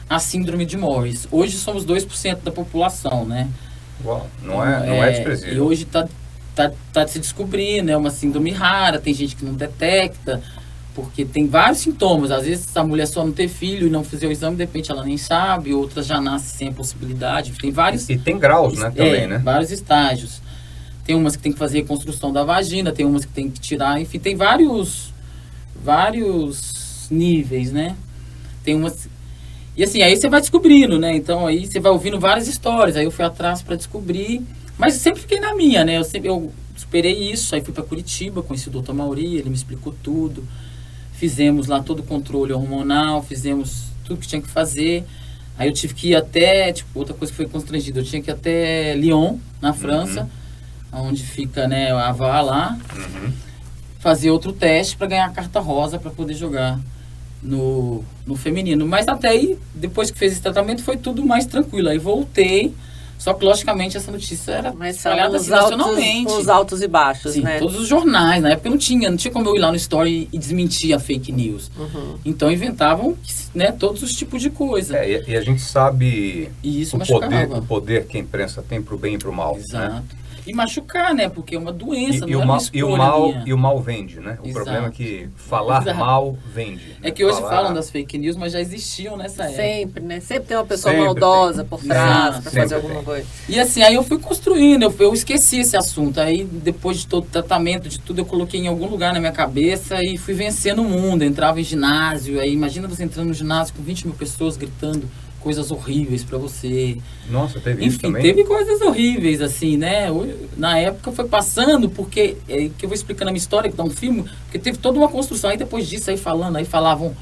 a síndrome de Morris. Hoje somos 2% da população, né? Uau, não é desprezível. E hoje tá se descobrindo, é uma síndrome rara, tem gente que não detecta, porque tem vários sintomas. Às vezes a mulher só não ter filho e não fazer o exame, de repente ela nem sabe, outras já nascem sem a possibilidade. Tem vários... E tem graus, né, também, né? Vários estágios. Tem umas que tem que fazer reconstrução da vagina, tem umas que tem que tirar, enfim, tem vários níveis, né? Tem umas... E assim, aí você vai descobrindo, né? Então aí você vai ouvindo várias histórias. Aí eu fui atrás para descobrir. Mas eu sempre fiquei na minha, né? Eu superei isso. Aí fui para Curitiba, conheci o Dr. Mauri, ele me explicou tudo. Fizemos lá todo o controle hormonal, fizemos tudo que tinha que fazer. Aí eu tive que ir até, outra coisa que foi constrangida, eu tinha que ir até Lyon, na França, onde fica, né, a Havá lá, fazer outro teste para ganhar a carta rosa para poder jogar no feminino. Mas até aí, depois que fez esse tratamento, foi tudo mais tranquilo. Aí voltei, Só que, logicamente, essa notícia era espalhada assim, altos, nacionalmente. os altos e baixos, sim, né? Todos os jornais. Na época não tinha como eu ir lá no Story e desmentir a fake news. Então, inventavam, né, todos os tipos de coisa. E a gente sabe e isso o poder que a imprensa tem pro bem e pro mal. Exato. Né? E machucar, né? Porque é uma doença, e o mal vende, né? O problema é que falar mal vende. É que hoje falam das fake news, mas já existiam nessa época. Sempre, né? Sempre tem uma pessoa maldosa por trás para fazer alguma coisa. E assim, aí eu fui construindo, eu esqueci esse assunto. Aí, depois de todo o tratamento, de tudo, eu coloquei em algum lugar na minha cabeça e fui vencendo o mundo. Entrava em ginásio, aí imagina você entrando no ginásio com 20 mil pessoas gritando coisas horríveis pra você. Nossa, teve isso também? Enfim, teve coisas horríveis, assim, né? Na época foi passando, porque, que eu vou explicando a minha história, que dá um filme, porque teve toda uma construção. Aí depois disso, aí falavam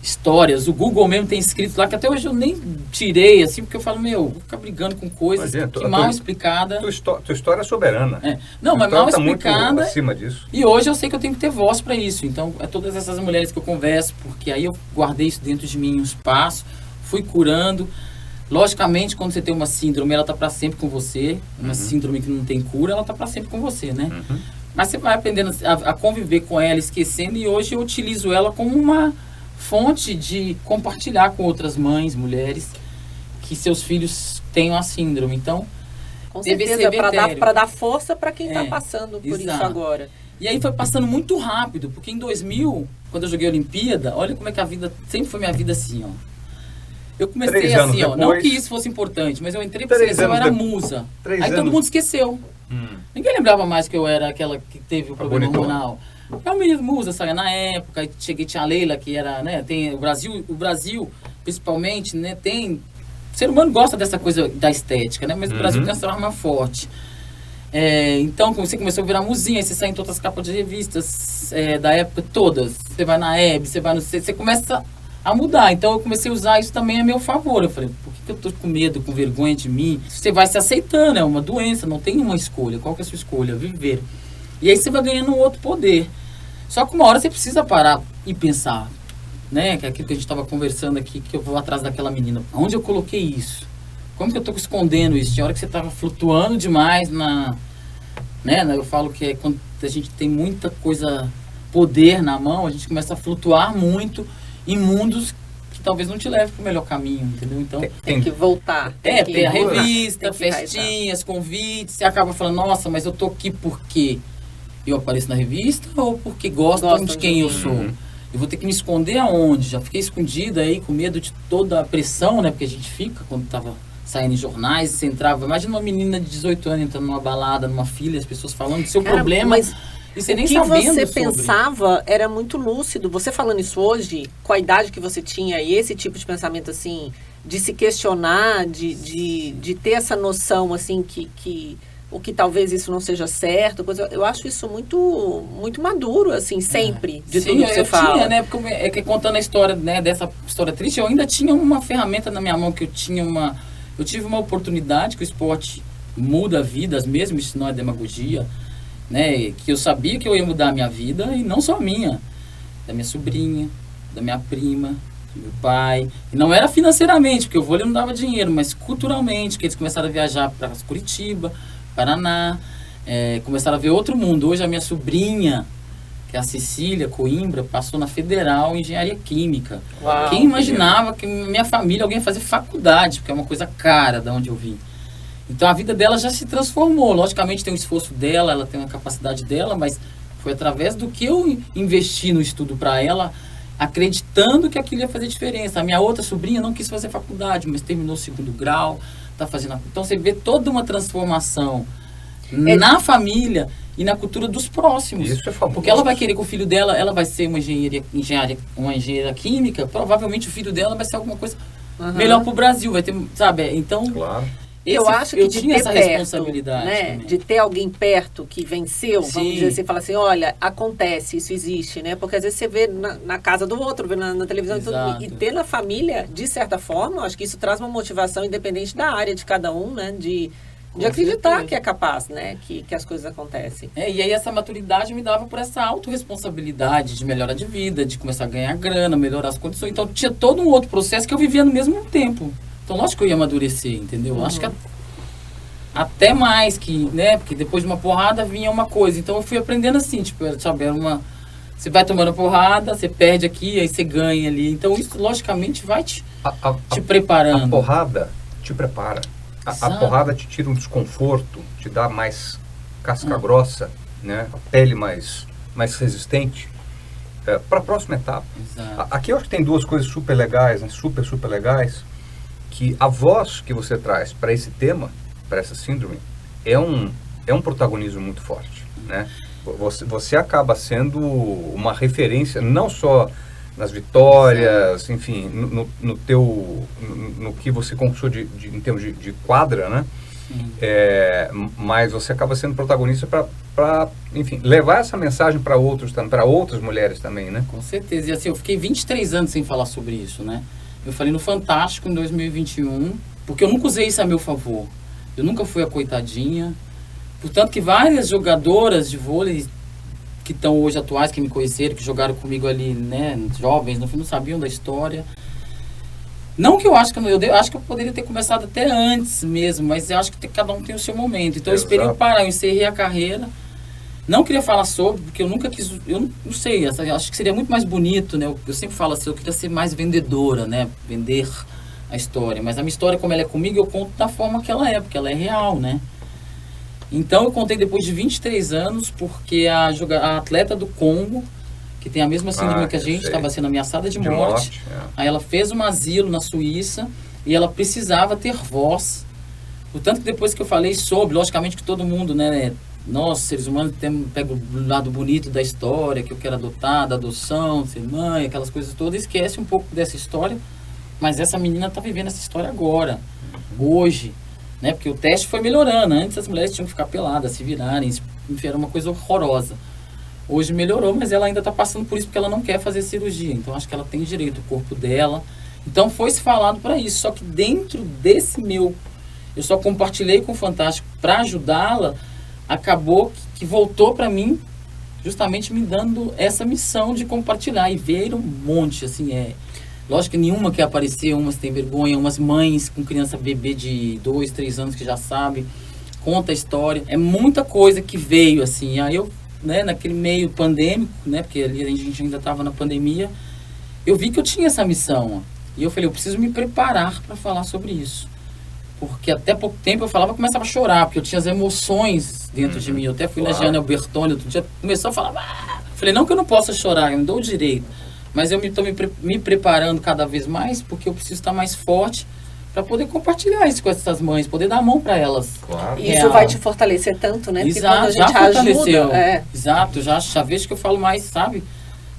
histórias. O Google mesmo tem escrito lá, que até hoje eu nem tirei, assim, porque eu falo, vou ficar brigando com coisas mal explicada. Tua história é soberana. Não, mas mal tá explicada. Muito acima disso. E hoje eu sei que eu tenho que ter voz pra isso. Então, é todas essas mulheres que eu converso, porque aí eu guardei isso dentro de mim um espaço, fui curando. Logicamente, quando você tem uma síndrome, ela tá para sempre com você. Uma síndrome que não tem cura, ela tá para sempre com você, né? Mas você vai aprendendo a conviver com ela, esquecendo. E hoje eu utilizo ela como uma fonte de compartilhar com outras mães, mulheres, que seus filhos tenham a síndrome. Então, com certeza, para dar força para quem está passando por isso agora. E aí foi passando muito rápido, porque em 2000, quando eu joguei a Olimpíada, olha como é que a vida, sempre foi minha vida assim, ó. Eu comecei assim, ó, não que isso fosse importante, mas eu entrei pra seleção, eu era musa. Aí todo mundo esqueceu. Ninguém lembrava mais que eu era aquela que teve o problema hormonal. Eu mesmo, musa, sabe, na época, aí cheguei, tinha a Leila, que era, né, tem o Brasil, principalmente, né, tem... O ser humano gosta dessa coisa da estética, né, mas o Brasil tem essa arma forte. Então, você começou a virar musinha, aí você sai em todas as capas de revistas da época, todas. Você vai na Hebe, você vai no... Você começa a mudar. Então, eu comecei a usar isso também a meu favor. Eu falei, por que eu tô com medo, com vergonha de mim? Você vai se aceitando, é uma doença, não tem uma escolha. Qual que é a sua escolha? Viver. E aí você vai ganhando um outro poder. Só que uma hora você precisa parar e pensar, né? Que é aquilo que a gente estava conversando aqui, que eu vou atrás daquela menina. Onde eu coloquei isso? Como que eu tô escondendo isso? Tinha hora que você tava flutuando demais né? Eu falo que quando a gente tem muita coisa, poder na mão, a gente começa a flutuar muito em mundos que talvez não te leve para o melhor caminho, entendeu? Então tem que voltar. Tem a revista, festinhas, convites, você acaba falando, nossa, mas eu tô aqui porque eu apareço na revista ou porque gostam de quem eu sou? Eu vou ter que me esconder aonde? Já fiquei escondida aí com medo de toda a pressão, né? Porque a gente fica quando tava saindo em jornais, você entrava, imagina uma menina de 18 anos entrando numa balada, numa fila, as pessoas falando do seu problema. Mas e você nem o que sabendo você sobre. pensava era muito lúcido. Você falando isso hoje, com a idade que você tinha e esse tipo de pensamento, assim, de se questionar, de ter essa noção, assim, que o que talvez isso não seja certo, eu acho isso muito, muito maduro, assim, sempre, de tudo que você fala. Tinha, né, porque é que contando a história, né, dessa história triste, eu ainda tinha uma ferramenta na minha mão, que eu tive uma oportunidade, que o esporte muda vidas mesmo, isso não é demagogia, né, que eu sabia que eu ia mudar a minha vida, e não só a minha, da minha sobrinha, da minha prima, do meu pai. E não era financeiramente, porque o vôlei não dava dinheiro, mas culturalmente, que eles começaram a viajar para Curitiba, Paraná, começaram a ver outro mundo. Hoje a minha sobrinha, que é a Cecília Coimbra, passou na Federal em Engenharia Química. Uau, quem imaginava que minha família, alguém ia fazer faculdade, porque é uma coisa cara de onde eu vim. Então a vida dela já se transformou. Logicamente tem o esforço dela, ela tem uma capacidade dela, mas foi através do que eu investi no estudo para ela, acreditando que aquilo ia fazer diferença. A minha outra sobrinha não quis fazer faculdade, mas terminou o 2º grau, está fazendo. Então você vê toda uma transformação na família e na cultura dos próximos. Isso é famoso. Porque ela vai querer que o filho dela, ela vai ser uma engenheira química, provavelmente o filho dela vai ser alguma coisa melhor para o Brasil, vai ter, sabe? Então, claro. Eu acho que de ter essa perto, responsabilidade, né? De ter alguém perto que venceu, Sim. vamos dizer assim, fala assim, olha, acontece, isso existe, né? Porque às vezes você vê na casa do outro, vê na televisão e ter na família, de certa forma, acho que isso traz uma motivação independente da área de cada um, né? De acreditar que é capaz, né? Que as coisas acontecem. E aí essa maturidade me dava por essa autorresponsabilidade de melhora de vida, de começar a ganhar grana, melhorar as condições. Então tinha todo um outro processo que eu vivia no mesmo tempo. Então, lógico que eu ia amadurecer, entendeu? Acho que até mais que, né? Porque depois de uma porrada vinha uma coisa. Então eu fui aprendendo assim, tipo, sabe, era uma... Você vai tomando porrada, você perde aqui, aí você ganha ali. Então isso, logicamente, vai te preparando. A porrada te prepara. A porrada te tira um desconforto, te dá mais casca grossa, né? A pele mais resistente para a próxima etapa. Aqui eu acho que tem duas coisas super legais, né? Super legais, que a voz que você traz para esse tema, para essa síndrome, é um protagonismo muito forte, né? Você acaba sendo uma referência, não só nas vitórias, enfim, no que você conquistou em termos de quadra, né? Mas você acaba sendo protagonista para, enfim, levar essa mensagem para outras mulheres também, né? Com certeza. E assim, eu fiquei 23 anos sem falar sobre isso, né? Eu falei no Fantástico em 2021, porque eu nunca usei isso a meu favor. Eu nunca fui a coitadinha. Portanto, que várias jogadoras de vôlei que estão hoje atuais, que me conheceram, que jogaram comigo ali, né, jovens, no fim não sabiam da história. Não que eu acho que eu acho que eu poderia ter começado até antes mesmo, mas eu acho que cada um tem o seu momento. Então eu esperei parar, eu encerrei a carreira. Não queria falar sobre, porque eu nunca quis, eu não sei, acho que seria muito mais bonito, né? Eu sempre falo assim, eu queria ser mais vendedora, né? Vender a história. Mas a minha história, como ela é comigo, eu conto da forma que ela é, porque ela é real, né? Então eu contei depois de 23 anos, porque a atleta do Congo, que tem a mesma síndrome que a gente, estava sendo ameaçada de morte. Aí ela fez um asilo na Suíça e ela precisava ter voz. Portanto que depois que eu falei sobre, logicamente que todo mundo, né, nós seres humanos pega o lado bonito da história, que eu quero adotar, da adoção, ser mãe, aquelas coisas todas, esquece um pouco dessa história, mas essa menina está vivendo essa história agora, hoje. Né? Porque o teste foi melhorando. Antes as mulheres tinham que ficar peladas, se virarem, enfim, era uma coisa horrorosa. Hoje melhorou, mas ela ainda está passando por isso porque ela não quer fazer cirurgia. Então acho que ela tem direito, o corpo dela. Então foi se falado para isso. Só que dentro desse eu só compartilhei com o Fantástico para ajudá-la, acabou que voltou para mim, justamente me dando essa missão de compartilhar. E veio um monte, assim, lógico que nenhuma quer aparecer, umas tem vergonha, umas mães com criança bebê de 2, 3 anos que já sabe, conta a história. É muita coisa que veio, assim. Aí eu, né, naquele meio pandêmico, né, porque ali a gente ainda estava na pandemia, eu vi que eu tinha essa missão. E eu falei, eu preciso me preparar para falar sobre isso. Porque até pouco tempo eu falava, começava a chorar, porque eu tinha as emoções dentro de mim. Eu até fui na Giana Albertoni, outro dia começou a falar, falei, não que eu não possa chorar, eu me dou o direito. Mas eu estou me preparando cada vez mais, porque eu preciso estar mais forte para poder compartilhar isso com essas mães, poder dar a mão para elas. Claro. E isso vai te fortalecer tanto, né? Exato, porque quando a gente já fortaleceu. Ajuda, Exato, já vejo que eu falo mais, sabe?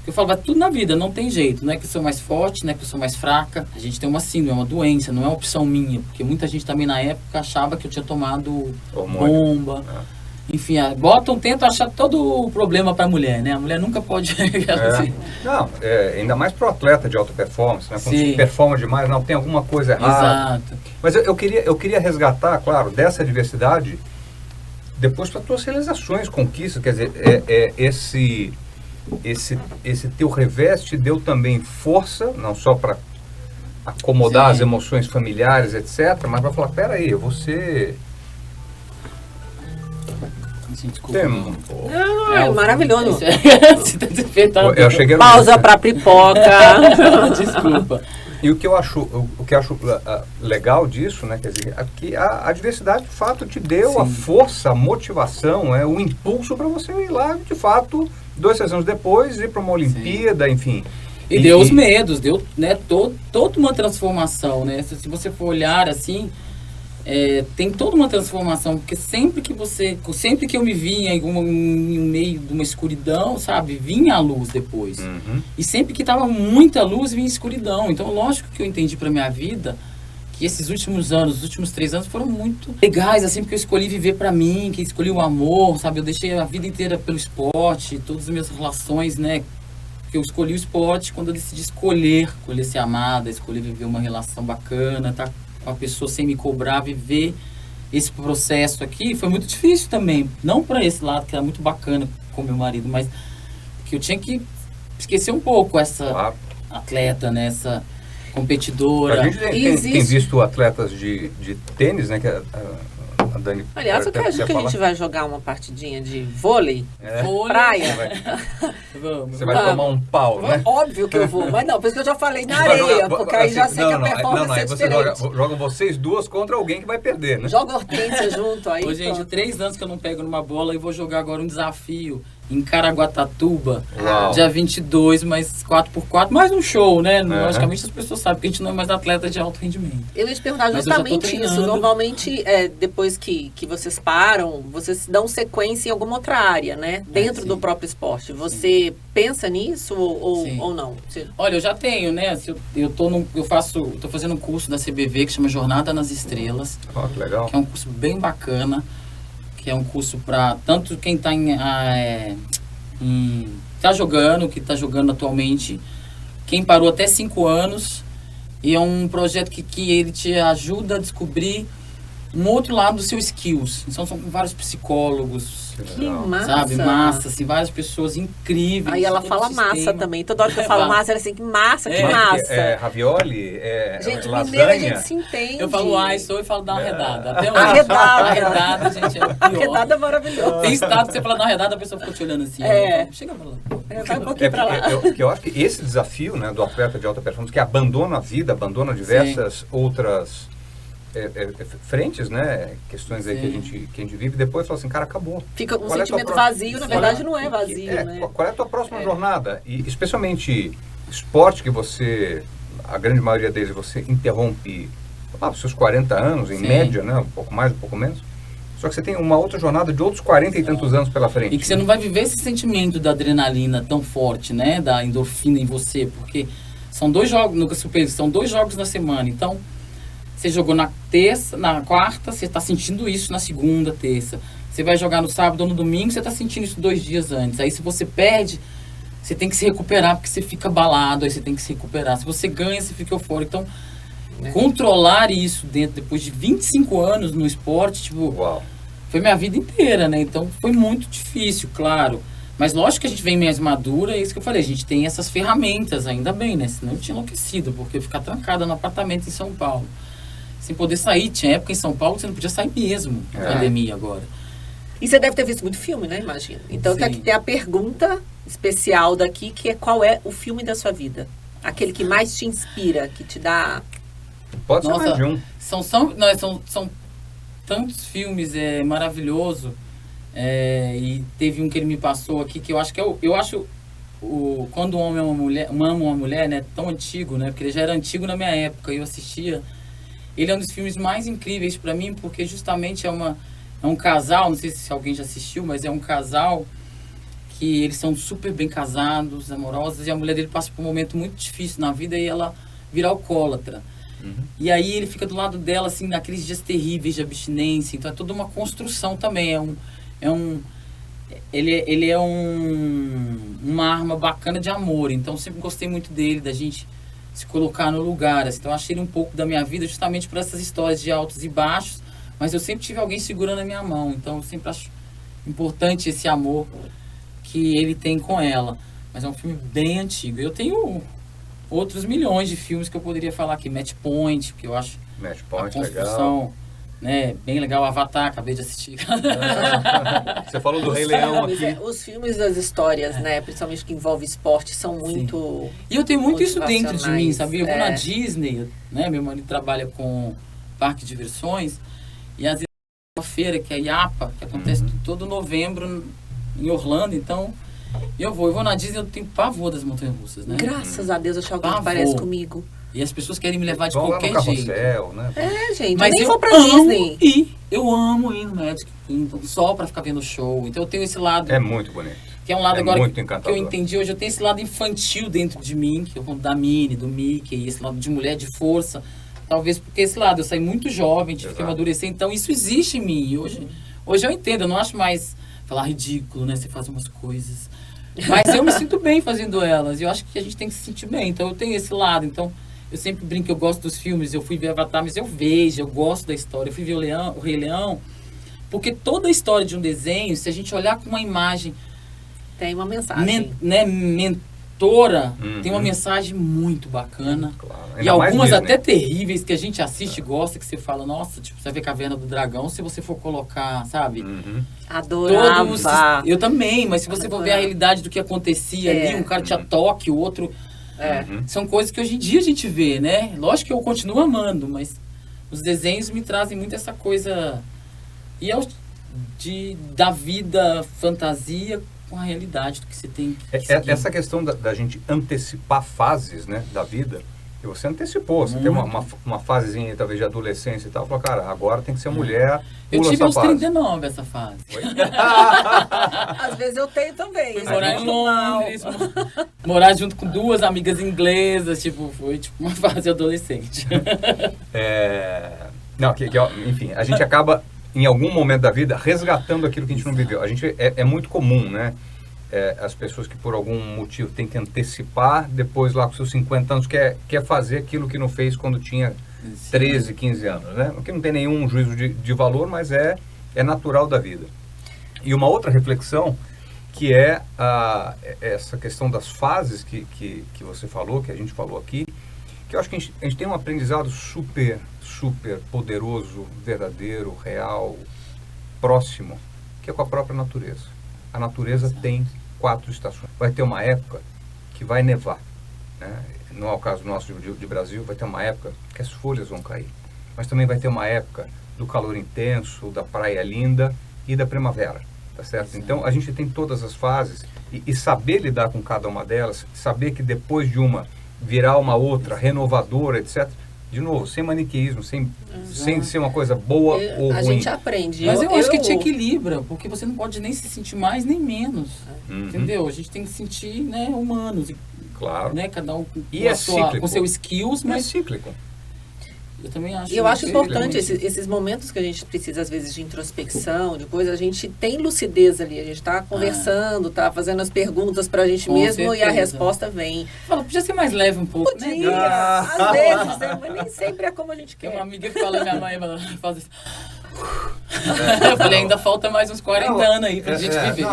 Eu falo, vai tudo na vida, não tem jeito. Não é que eu sou mais forte, não é que eu sou mais fraca. A gente tem uma síndrome, é uma doença, não é uma opção minha. Porque muita gente também na época achava que eu tinha tomado bomba. Enfim, tentam achar todo o problema para a mulher, né? A mulher nunca pode... assim. Não, ainda mais para o atleta de alta performance, né? Quando se performa demais, não tem alguma coisa errada. Exato. Mas eu queria resgatar, claro, dessa diversidade, depois para tuas realizações, conquistas, quer dizer, esse teu revés te deu também força, não só para acomodar as emoções familiares, etc., mas para falar, peraí, você... Desculpa. Não, é maravilhoso. Eu cheguei Pausa para pipoca. Desculpa. E o que eu acho legal disso, né, quer dizer, que a diversidade de fato te deu a força, a motivação, o impulso para você ir lá, de fato, 2, 3 anos depois, ir para uma Olimpíada, enfim. E deu os medos, deu, né, toda uma transformação, né? Se você for olhar assim, tem toda uma transformação, porque sempre que eu me via em um meio de uma escuridão, sabe, vinha a luz depois. E sempre que estava muita luz, vinha escuridão. Então, lógico que eu entendi para minha vida que esses últimos anos, os últimos 3 anos foram muito legais, assim, porque eu escolhi viver para mim, que escolhi o amor, sabe, eu deixei a vida inteira pelo esporte, todas as minhas relações, né, porque eu escolhi o esporte quando eu decidi escolher ser amada, escolher viver uma relação bacana, tá com a pessoa sem me cobrar, viver esse processo aqui, foi muito difícil também, não para esse lado que era muito bacana com meu marido, mas que eu tinha que esquecer um pouco essa atleta, né, essa competidora. A gente tem visto atletas de tênis, né, que A Dani, aliás, eu quero que a gente vai jogar uma partidinha de vôlei, praia. Você vai tomar um pau, né? Óbvio que eu vou, mas não, por isso que eu já falei na areia, porque aí já sei que a performance é diferente. Jogam vocês duas contra alguém que vai perder, né? Joga Hortência junto aí. Ô, gente, 3 anos que eu não pego numa bola e vou jogar agora um desafio em Caraguatatuba, dia 22, mais 4x4, mais um show, né? Logicamente as pessoas sabem que a gente não é mais atleta de alto rendimento. Eu ia te perguntar justamente isso. Normalmente, depois que vocês param, vocês dão sequência em alguma outra área, né? Dentro do próprio esporte. Você pensa nisso ou não? Olha, eu já tenho, né? Eu tô fazendo um curso da CBV que chama Jornada nas Estrelas. Que legal. Que é um curso bem bacana. Que é um curso para tanto quem está tá jogando, que está jogando atualmente, quem parou até 5 anos, e é um projeto que ele te ajuda a descobrir um outro lado dos seus skills. Então são vários psicólogos, que massa, sabe? Massa, assim, várias pessoas incríveis. Aí ela fala massa também. Toda hora que eu falo massa, ela assim, que massa, que massa. Ravioli, gente, lasanha. Mineira a gente se entende. Eu falo sou e falo dar uma arredada. Até hoje. Arredada, gente, é pior. Arredada é maravilhoso. Tem estado que você fala dar arredada, a pessoa fica te olhando assim. Chega pra lá. Vai um pouquinho pra lá. Eu acho que esse desafio, né, do atleta de alta performance, que abandona a vida, abandona diversas outras frentes, né, questões aí que a gente vive, depois fala assim, cara, acabou. Fica um sentimento vazio, na verdade não é vazio, né? Qual é a tua próxima jornada? E especialmente esporte que a grande maioria deles, você interrompe os seus 40 anos, em média, né, um pouco mais, um pouco menos. Só que você tem uma outra jornada de outros 40 e tantos anos pela frente. E que você não vai viver esse sentimento da adrenalina tão forte, né, da endorfina em você, porque são 2 jogos, no Super, são 2 jogos na semana, então você jogou na terça, na quarta, você está sentindo isso na segunda, terça. Você vai jogar no sábado ou no domingo, você está sentindo isso 2 dias antes. Aí se você perde, você tem que se recuperar, porque você fica abalado, aí você tem que se recuperar. Se você ganha, você fica eufórico. Então, controlar isso depois de 25 anos no esporte, foi minha vida inteira, né? Então, foi muito difícil, claro. Mas lógico que a gente vem mais madura, é isso que eu falei, a gente tem essas ferramentas, ainda bem, né? Senão eu tinha enlouquecido, porque eu ficar trancada no apartamento em São Paulo, sem poder sair. Tinha época em São Paulo que você não podia sair mesmo, pandemia agora. E você deve ter visto muito filme, né? Imagina. Então tem a pergunta especial daqui, que é qual é o filme da sua vida? Aquele que mais te inspira, que te dá... Pode ser mais de um. São tantos filmes, maravilhoso. E teve um que ele me passou aqui, que eu acho que quando um homem ama uma mulher, né? Tão antigo, né? Porque ele já era antigo na minha época, e eu assistia. Ele é um dos filmes mais incríveis para mim, porque justamente é um casal, não sei se alguém já assistiu, mas é um casal que eles são super bem casados, amorosos, e a mulher dele passa por um momento muito difícil na vida e ela vira alcoólatra. E aí ele fica do lado dela, assim, naqueles dias terríveis de abstinência. Então é toda uma construção também. Ele é uma arma bacana de amor. Então eu sempre gostei muito dele, da gente se colocar no lugar. Assim. Então eu achei ele um pouco da minha vida justamente por essas histórias de altos e baixos, mas eu sempre tive alguém segurando a minha mão. Então eu sempre acho importante esse amor que ele tem com ela. Mas é um filme bem antigo. Eu tenho outros milhões de filmes que eu poderia falar aqui. Match Point, que eu acho a construção, legal. Né, bem legal. Avatar, acabei de assistir. Você falou do Rei Leão aqui. Os filmes das histórias, né, principalmente que envolvem esporte, são muito... E eu tenho muito isso dentro de mim, sabia? Eu vou na Disney, né, meu marido trabalha com parque de diversões, e às vezes tem uma feira que é a IAPA, que acontece todo novembro em Orlando, então... Eu vou na Disney, eu tenho pavor das montanhas-russas, né? Graças a Deus, eu acho alguém que parece comigo. E as pessoas querem me levar de qualquer jeito. Né? Gente, mas eu nem vou pra Disney. Eu amo ir no Magic Kingdom, só pra ficar vendo show. Então eu tenho esse lado... É muito bonito. Que é um lado agora muito que eu entendi hoje. Eu tenho esse lado infantil dentro de mim, que eu conto da Minnie, do Mickey, esse lado de mulher de força. Talvez porque esse lado, eu saí muito jovem, tive que amadurecer. Então isso existe em mim. E hoje eu entendo, eu não acho mais falar ridículo, né? Você faz umas coisas... Mas eu me sinto bem fazendo elas. E eu acho que a gente tem que se sentir bem. Então eu tenho esse lado. Então eu sempre brinco, eu gosto dos filmes. Eu fui ver Avatar, mas eu gosto da história. Eu fui ver o Rei Leão. Porque toda a história de um desenho, se a gente olhar com uma imagem... Tem uma mensagem. estoura, tem uma mensagem muito bacana. Claro. E algumas até terríveis que a gente assiste e gosta, que você fala, nossa, tipo, você vê Caverna do Dragão, se você for colocar, sabe? Adorava. Eu também, mas se você for ver a realidade do que acontecia ali, um cara tinha toque, o outro... São coisas que hoje em dia a gente vê, né? Lógico que eu continuo amando, mas os desenhos me trazem muito essa coisa... E da vida, fantasia, com a realidade do que você tem que seguir. Essa questão da gente antecipar fases, né, da vida, que você antecipou, você tem uma fasezinha talvez de adolescência e tal, falou, cara, agora tem que ser mulher, eu tive uns 39 essa fase. Às vezes eu tenho também. Fui morar em Londres, morar junto com 2 amigas inglesas, tipo, foi tipo uma fase adolescente. Enfim, a gente acaba em algum momento da vida resgatando aquilo que a gente não viveu. A gente é muito comum, né? As pessoas que por algum motivo têm que antecipar, depois lá com seus 50 anos quer fazer aquilo que não fez quando tinha 13, 15 anos, né? O que não tem nenhum juízo de valor, mas é natural da vida. E uma outra reflexão, que é essa questão das fases que você falou, que a gente falou aqui, que eu acho que a gente tem um aprendizado super poderoso, verdadeiro, real, próximo, que é com a própria natureza. A natureza tem 4 estações. Vai ter uma época que vai nevar, né? Não é o caso nosso de Brasil, vai ter uma época que as folhas vão cair. Mas também vai ter uma época do calor intenso, da praia linda e da primavera, tá certo? Então a gente tem todas as fases e saber lidar com cada uma delas, saber que depois de uma virar uma outra, renovadora, etc. De novo, sem maniqueísmo, sem ser uma coisa boa ou ruim. A gente aprende. Mas eu acho que te equilibra, porque você não pode nem se sentir mais nem menos. Entendeu? A gente tem que se sentir, né, humanos. Claro. Né, cada um com seus skills, mas... É cíclico. Eu também acho. E eu acho importante esses momentos que a gente precisa, às vezes, de introspecção, de coisa, a gente tem lucidez ali, a gente está conversando, está fazendo as perguntas para a gente mesmo certeza. E a resposta vem. Fala, podia ser mais leve um pouco, podia, né? Às vezes, né? Mas nem sempre é como a gente quer. Tem uma amiga que fala, minha mãe, ela faz isso. Eu falei, ainda falta mais uns 40 anos aí pra gente viver.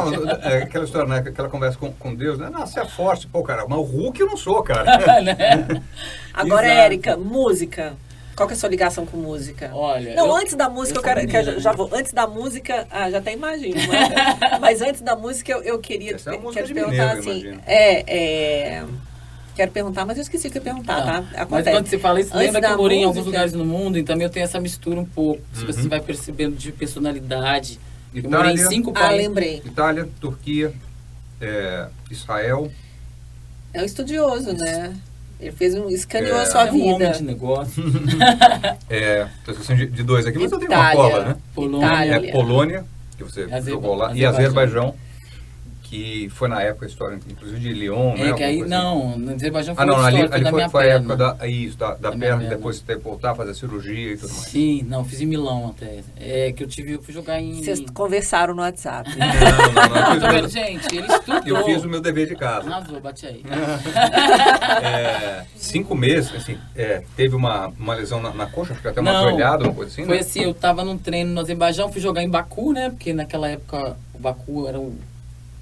Aquela história, né? Aquela conversa com Deus, né? Não, você é forte, pô, cara, mas o Hulk eu não sou, cara. Né? Agora, Érica, música. Qual que é a sua ligação com música? Olha, não, antes da música, já vou. Antes da música, já até imagino. Mas antes da música, eu queria te perguntar assim. Quero perguntar, mas eu esqueci o que eu ia perguntar, tá? Acontece. Mas quando você fala isso, lembra que eu morei em alguns lugares no mundo, então eu tenho essa mistura um pouco. Se você vai percebendo de personalidade. Itália, eu morei em 5 países. Lembrei. Itália, Turquia, Israel. É um estudioso, né? Ele escaneou a sua vida. É um homem de negócio. Estou esquecendo de 2 aqui, mas eu tenho uma cola, né? Polônia, que você jogou lá, e Azerbaijão, que foi na época a história, inclusive, de Lyon, né? Que aí, assim. Não, no Azerbaijão foi ali foi a época da perna, depois você teve que voltar, fazer a cirurgia e tudo mais. Sim, não, fiz em Milão até. Eu fui jogar em... Vocês conversaram no WhatsApp. Não, gente, ele estudou. Eu fiz o meu dever de casa. Arrasou, bate aí. 5 meses, assim, teve uma lesão na coxa, acho que até uma joelhada, uma coisa assim, foi assim, eu tava num treino no Azerbaijão, fui jogar em Baku, né? Porque naquela época o Baku era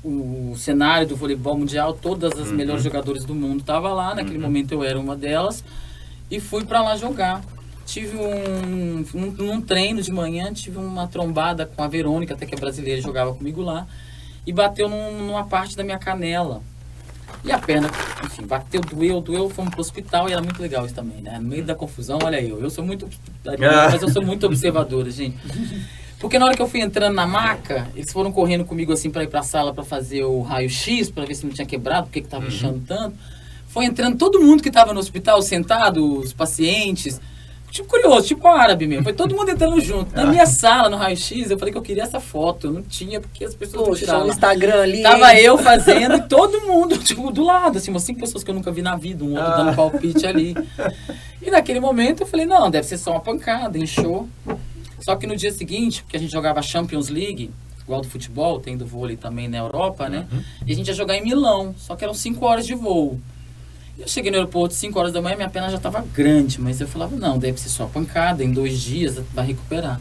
o cenário do voleibol mundial, todas as melhores jogadoras do mundo estavam lá, naquele momento eu era uma delas, e fui para lá jogar. Tive num treino de manhã, tive uma trombada com a Verônica, até que é brasileira, jogava comigo lá, e bateu numa parte da minha canela. E a perna, enfim, bateu, doeu, fomos pro hospital e era muito legal isso também, né? No meio da confusão, olha eu sou muito... Mas eu sou muito observadora, gente. Porque na hora que eu fui entrando na maca, eles foram correndo comigo assim para ir para a sala para fazer o raio-x, para ver se não tinha quebrado, porque que estava inchando tanto. Foi entrando todo mundo que estava no hospital sentado, os pacientes, tipo curioso, tipo árabe mesmo. Foi todo mundo entrando junto. Na minha sala, no raio-x, eu falei que eu queria essa foto. Eu não tinha, porque as pessoas não tiraram. No Instagram ali. Tava eu fazendo e todo mundo, tipo, do lado, assim, umas 5 pessoas que eu nunca vi na vida, um outro dando palpite ali. E naquele momento eu falei, não, deve ser só uma pancada, inchou. Só que no dia seguinte, porque a gente jogava Champions League, igual do futebol, tem do vôlei também na Europa, né? E a gente ia jogar em Milão, só que eram 5 horas de voo. Eu cheguei no aeroporto 5 horas da manhã, minha perna já estava grande, mas eu falava, não, deve ser só pancada, em 2 dias vai recuperar.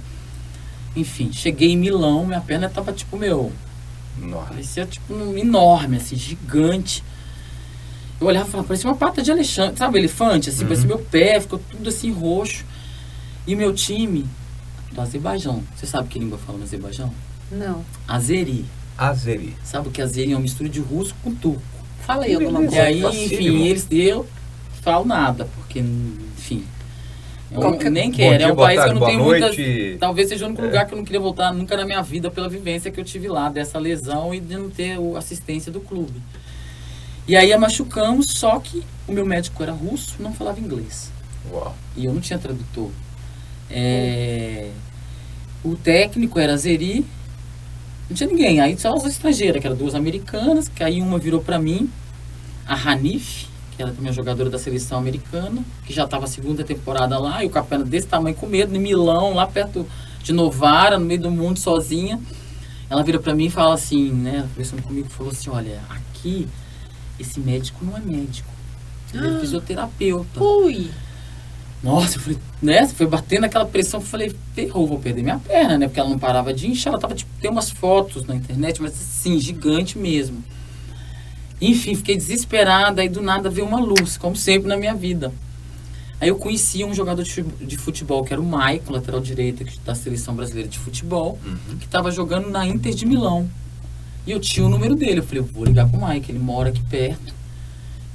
Enfim, cheguei em Milão, minha perna estava tipo, parecia tipo enorme, assim, gigante. Eu olhava e falava, parecia uma pata de Alexandre, sabe, elefante, assim, parecia meu pé, ficou tudo assim roxo. E meu time do Azerbaijão, você sabe que língua fala no Azerbaijão? Não. Azeri. Azeri. Sabe o que Azeri é uma mistura de russo com turco. Fala aí alguma coisa. E aí, enfim, eu falo nada, porque, enfim... Eu nem quero, é um país que eu não tenho muitas... Talvez seja o único lugar que eu não queria voltar nunca na minha vida pela vivência que eu tive lá, dessa lesão e de não ter assistência do clube. E aí machucamos, só que o meu médico era russo, não falava inglês. Uau. E eu não tinha tradutor. O técnico era azeri, não tinha ninguém. Aí só as estrangeiras, que eram 2 americanas, que aí uma virou pra mim, a Hanif, que era também jogadora da seleção americana, que já estava a 2ª temporada lá, e o capitão desse tamanho com medo, em Milão, lá perto de Novara, no meio do mundo, sozinha. Ela vira pra mim e fala assim, né, conversando comigo, falou assim, olha, aqui, esse médico não é médico, ele é fisioterapeuta. Ui! Nossa, eu falei, né, foi batendo aquela pressão, eu falei, ferrou, vou perder minha perna, né, porque ela não parava de inchar, ela tava, tipo, tem umas fotos na internet, mas assim, gigante mesmo. Enfim, fiquei desesperada, aí do nada veio uma luz, como sempre na minha vida. Aí eu conheci um jogador de futebol, que era o Maicon, lateral direito da seleção brasileira de futebol, que estava jogando na Inter de Milão. E eu tinha o número dele, eu falei, eu vou ligar pro Maicon, ele mora aqui perto.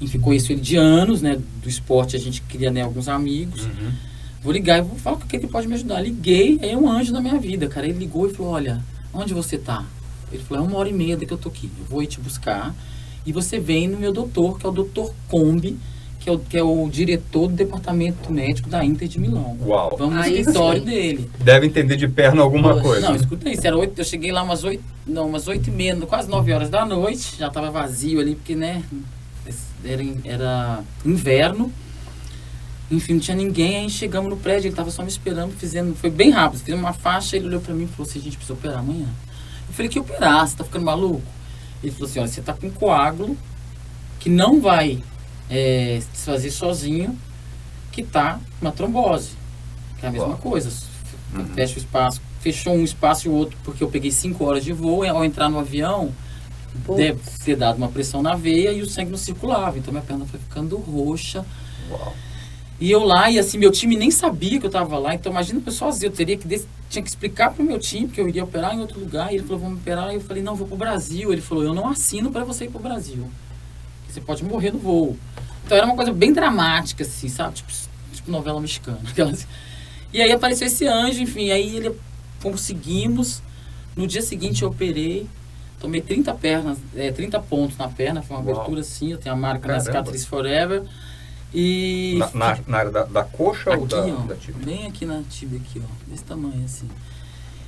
Enfim, conheço ele de anos, né, do esporte, a gente queria, né, alguns amigos. Vou ligar e vou falar que ele pode me ajudar. Liguei, aí é um anjo na minha vida, cara. Ele ligou e falou, olha, onde você tá? Ele falou, é 1h30 daqui que eu tô aqui, eu vou ir te buscar. E você vem no meu doutor, que é o doutor Combi, que é o diretor do departamento médico da Inter de Milão. Uau. Vamos no escritório dele. Deve entender de perna alguma coisa. Não, escuta isso. Eu cheguei lá umas 8h30, quase 9 horas da noite. Já estava vazio ali, porque, né, era inverno. Enfim, não tinha ninguém. Aí chegamos no prédio, ele estava só me esperando, foi bem rápido. Fizemos uma faixa, ele olhou para mim e falou assim, a gente precisa operar amanhã. Eu falei, que operar? Você tá ficando maluco? Ele falou assim, olha, você tá com um coágulo que não vai desfazer sozinho, que tá uma trombose. Que é a mesma coisa. Fecha o espaço. Fechou um espaço e o outro, porque eu peguei 5 horas de voo, e ao entrar no avião, deve ter dado uma pressão na veia e o sangue não circulava. Então minha perna foi ficando roxa. Uau. E eu lá, e assim, meu time nem sabia que eu tava lá. Então imagina o pessoal sozinho, eu tinha que explicar pro meu time que eu iria operar em outro lugar. E ele falou, vamos operar. E eu falei, não, vou pro Brasil. Ele falou, eu não assino para você ir pro Brasil. Você pode morrer no voo. Então era uma coisa bem dramática, assim, sabe? Tipo novela mexicana. Aquelas... E aí apareceu esse anjo, enfim, aí conseguimos. No dia seguinte eu operei, tomei 30 pontos na perna, foi uma abertura assim, eu tenho a marca da Cicatriz Forever. E na área da coxa aqui, ou da tíbia? Bem aqui na tíbia, aqui, ó, desse tamanho assim.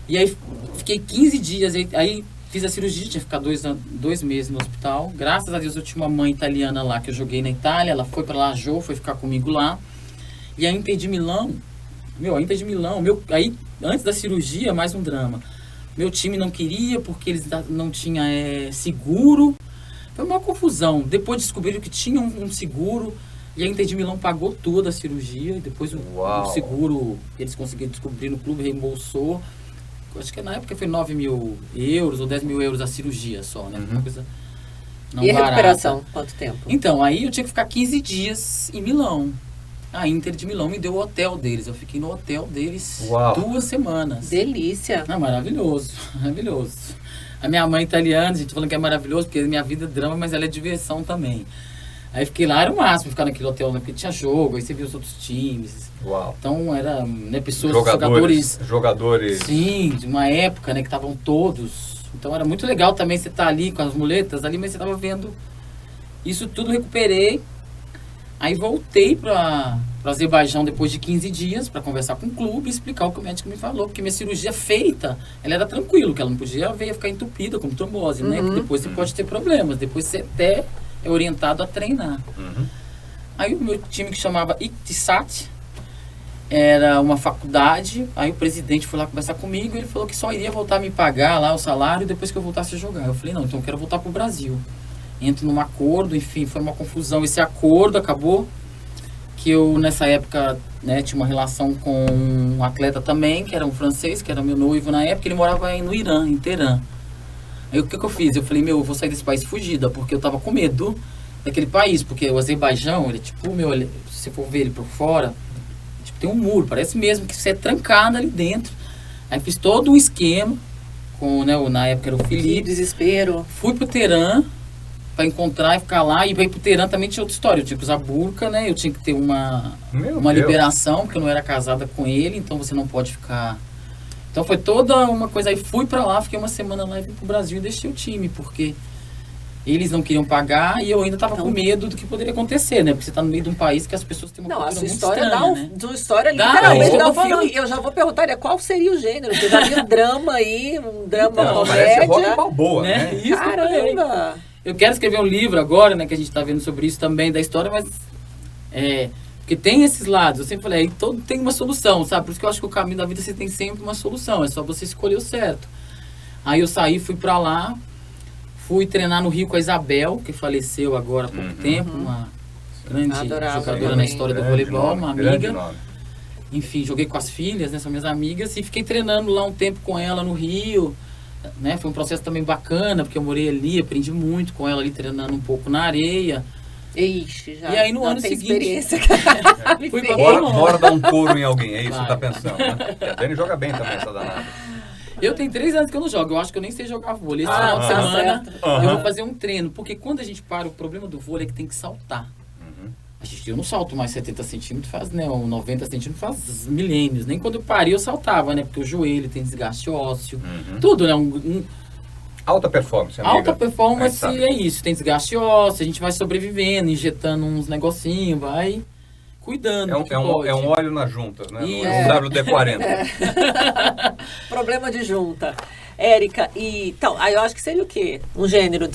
E aí fiquei 15 dias, aí fiz a cirurgia, tinha que ficar 2 meses no hospital. Graças a Deus eu tinha uma mãe italiana lá que eu joguei na Itália, ela foi pra lá, foi ficar comigo lá. E a Inter de Milão, aí antes da cirurgia, mais um drama. Meu time não queria porque eles não tinham seguro. Foi uma confusão. Depois descobriram que tinha um seguro e a Inter de Milão pagou toda a cirurgia. E depois o seguro, eles conseguiram descobrir no clube, reembolsou. Acho que na época foi 9 mil euros ou 10 mil euros a cirurgia só, né? Uma coisa não barata. E a recuperação? Quanto tempo? Então, aí eu tinha que ficar 15 dias em Milão. A Inter de Milão me deu o hotel deles. Eu fiquei no hotel deles 2 semanas. Delícia. Maravilhoso, maravilhoso. A minha mãe italiana, a gente falando que é maravilhoso, porque minha vida é drama, mas ela é diversão também. Aí fiquei lá, era o máximo ficar naquele hotel, né? Porque tinha jogo, aí você via os outros times. Uau. Então era, né, jogadores. Sim, de uma época, né, que estavam todos. Então era muito legal também você estar ali com as muletas ali, mas você estava vendo isso tudo, recuperei. Aí voltei para Azerbaijão depois de 15 dias para conversar com o clube e explicar o que o médico me falou, porque minha cirurgia feita, ela era tranquilo, que ela não podia ficar entupida com trombose, né? Que depois você pode ter problemas, depois você até é orientado a treinar. Aí o meu time, que chamava Iktisat, era uma faculdade, aí o presidente foi lá conversar comigo e ele falou que só iria voltar a me pagar lá o salário depois que eu voltasse a jogar. Eu falei, não, então eu quero voltar pro Brasil. Entro num acordo, enfim, foi uma confusão. Esse acordo acabou que eu, nessa época, né, tinha uma relação com um atleta também, que era um francês, que era meu noivo na época, ele morava no Irã, em Teherã. Aí o que eu fiz? Eu falei, eu vou sair desse país fugida, porque eu tava com medo daquele país, porque o Azerbaijão, ele é tipo, se você for ver ele por fora, tipo, tem um muro, parece mesmo que você é trancado ali dentro. Aí fiz todo um esquema com, né, na época era o Felipe. Que desespero. Fui pro Teherã para encontrar e ficar lá, e para ir pro Teherã também tinha outra história, eu tinha que usar burca, né, eu tinha que ter uma liberação, porque eu não era casada com ele, então você não pode ficar... Então foi toda uma coisa, aí fui para lá, fiquei uma semana lá e vim pro Brasil e deixei o time, porque eles não queriam pagar e eu ainda estava com medo do que poderia acontecer, né? Porque você está no meio de um país que as pessoas têm uma cultura muito estranha, né? Sua história literalmente dá um filme. Eu já vou perguntar, qual seria o gênero? Você já viu drama aí, um drama comédia? Parece Rock Balboa, né? Isso. Caramba! Eu quero escrever um livro agora, né? Que a gente está vendo sobre isso também, da história, mas... porque tem esses lados, eu sempre falei, todo tem uma solução, sabe? Por isso que eu acho que o caminho da vida você tem sempre uma solução, é só você escolher o certo. Aí eu saí, fui pra lá, fui treinar no Rio com a Isabel, que faleceu agora há pouco tempo, uma grande jogadora na história do voleibol, uma amiga. Enfim, joguei com as filhas, né? São minhas amigas, e fiquei treinando lá um tempo com ela no Rio, né? Foi um processo também bacana, porque eu morei ali, aprendi muito com ela ali, treinando um pouco na areia. Ixi, já. E aí no ano seguinte... Fui bora dar um couro em alguém, é isso que tá pensando, né? Porque a Dani joga bem também, essa danada. Eu tenho 3 anos que eu não jogo, eu acho que eu nem sei jogar vôlei. Esse final de semana eu vou fazer um treino, porque quando a gente para, o problema do vôlei é que tem que saltar. Eu não salto mais 70 centímetros, faz, né, 90 centímetros faz milênios. Nem quando eu parei eu saltava, né? Porque o joelho tem desgaste ósseo, tudo, né? Alta performance, amiga. Alta performance é isso, tem desgaste ósseo, a gente vai sobrevivendo, injetando uns negocinhos, vai cuidando. É um óleo nas juntas, né? É um WD-40. Problema de junta. Érica, então, aí eu acho que seria o quê? Um gênero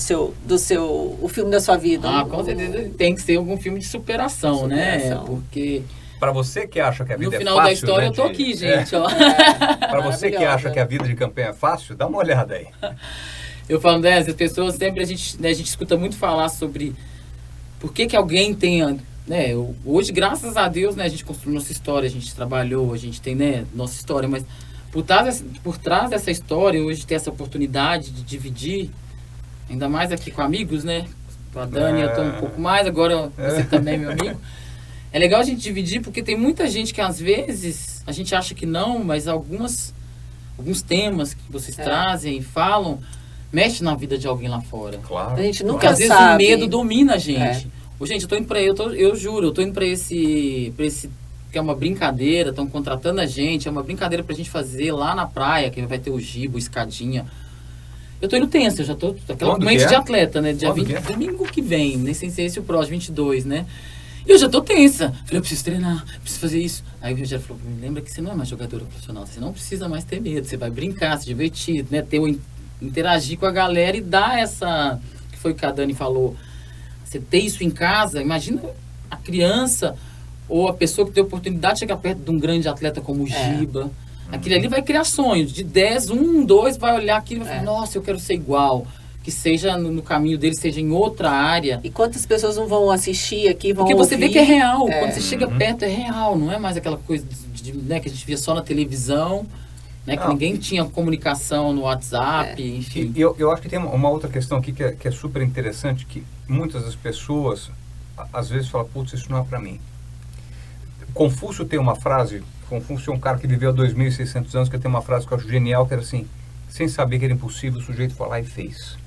o filme da sua vida? Com certeza tem que ser algum filme de superação, né? Porque... Para você que acha que a vida é fácil... No final da história eu tô aqui, gente. Para você que acha que a vida de campeão é fácil, dá uma olhada aí. Eu falo, né, as pessoas sempre, a gente escuta muito falar sobre por que alguém tem, né, hoje, graças a Deus, né, a gente construiu nossa história, a gente trabalhou, a gente tem, né, nossa história, mas por trás dessa história, hoje ter essa oportunidade de dividir, ainda mais aqui com amigos, né, com a Dani eu tô um pouco mais, agora você também, meu amigo, é legal a gente dividir, porque tem muita gente que às vezes, a gente acha que não, mas alguns temas que vocês trazem e falam, mexe na vida de alguém lá fora. Claro. A gente nunca porque às vezes sabe. O medo domina a gente. Gente, eu tô indo eu juro, eu tô indo pra esse que é uma brincadeira, estão contratando a gente, é uma brincadeira pra gente fazer lá na praia, que vai ter o Gibo, escadinha. Eu tô indo tenso, eu já tô aquela mente de atleta, né? Dia 20, domingo que vem, nem sei se é esse o próximo, 22, né? E eu já tô tensa. Falei, eu preciso treinar, preciso fazer isso. Aí o Rogério falou, me lembra que você não é mais jogadora profissional, você não precisa mais ter medo, você vai brincar, se divertir, né? Interagir com a galera e dar essa... que foi o que a Dani falou. Você ter isso em casa, imagina a criança ou a pessoa que tem a oportunidade de chegar perto de um grande atleta como o Giba. Aquele ali vai criar sonhos. De 10, 1, 2, vai olhar aquilo e vai falar, nossa, eu quero ser igual. Que seja no caminho dele, seja em outra área. E quantas pessoas não vão assistir aqui, vão ouvir? Porque você vê que é real. Quando você chega perto, é real. Não é mais aquela coisa né, que a gente via só na televisão. Né, que ninguém tinha comunicação no WhatsApp, enfim. E eu acho que tem uma outra questão aqui que é super interessante, que muitas das pessoas, às vezes, falam, putz, isso não é para mim. Confúcio tem uma frase, Confúcio é um cara que viveu há 2.600 anos, que tem uma frase que eu acho genial, que era assim, sem saber que era impossível, o sujeito foi lá e fez.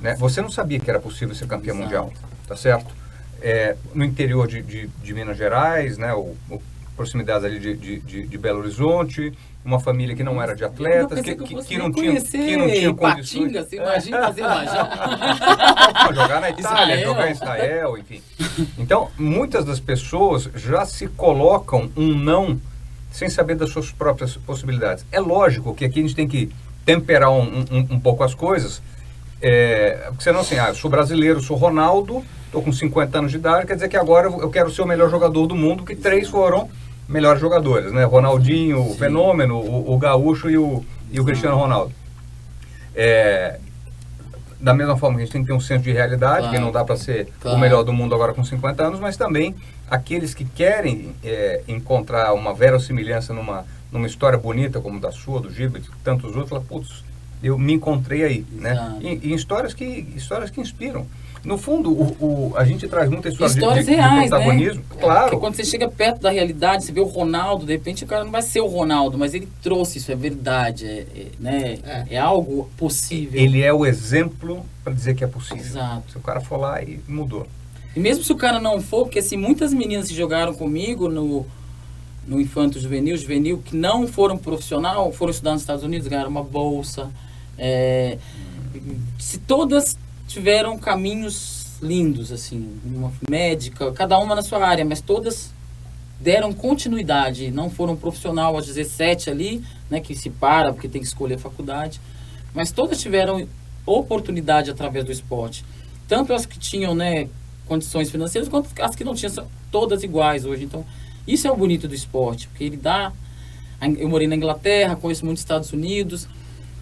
Né? Você não sabia que era possível ser campeão mundial, tá certo? No interior de Minas Gerais, né, proximidades ali de Belo Horizonte, uma família que não era de atletas, que não tinha condições. Você imagina fazer lajão? Jogar na Itália, jogar em Israel, enfim. Então, muitas das pessoas já se colocam um não sem saber das suas próprias possibilidades. É lógico que aqui a gente tem que temperar um pouco as coisas, porque senão assim, eu sou brasileiro, sou Ronaldo, estou com 50 anos de idade, quer dizer que agora eu quero ser o melhor jogador do mundo, que 3 foram melhores jogadores, né? Ronaldinho, o Fenômeno, o Gaúcho e o Cristiano Ronaldo. Da mesma forma que a gente tem que ter um senso de realidade, que não dá para ser o melhor do mundo agora com 50 anos, mas também aqueles que querem encontrar uma verossimilhança numa história bonita como da sua, do Giba e de tantos outros, falam, putz, eu me encontrei aí, né? E histórias que inspiram. No fundo, a gente traz muita história de reais, protagonismo. Né? Claro. Porque quando você chega perto da realidade, você vê o Ronaldo, de repente o cara não vai ser o Ronaldo, mas ele trouxe isso, é verdade, né? É algo possível. Ele é o exemplo para dizer que é possível. Exato. Se o cara for lá e mudou. E mesmo se o cara não for, porque assim, muitas meninas que jogaram comigo no infanto juvenil, que não foram profissional, foram estudar nos Estados Unidos, ganharam uma bolsa. Se todas tiveram caminhos lindos, assim, uma médica, cada uma na sua área, mas todas deram continuidade, não foram profissional aos 17 ali, né, que se para porque tem que escolher a faculdade, mas todas tiveram oportunidade através do esporte. Tanto as que tinham, né, condições financeiras, quanto as que não tinham, são todas iguais hoje. Então, isso é o bonito do esporte, porque ele dá... Eu morei na Inglaterra, conheço muitos Estados Unidos.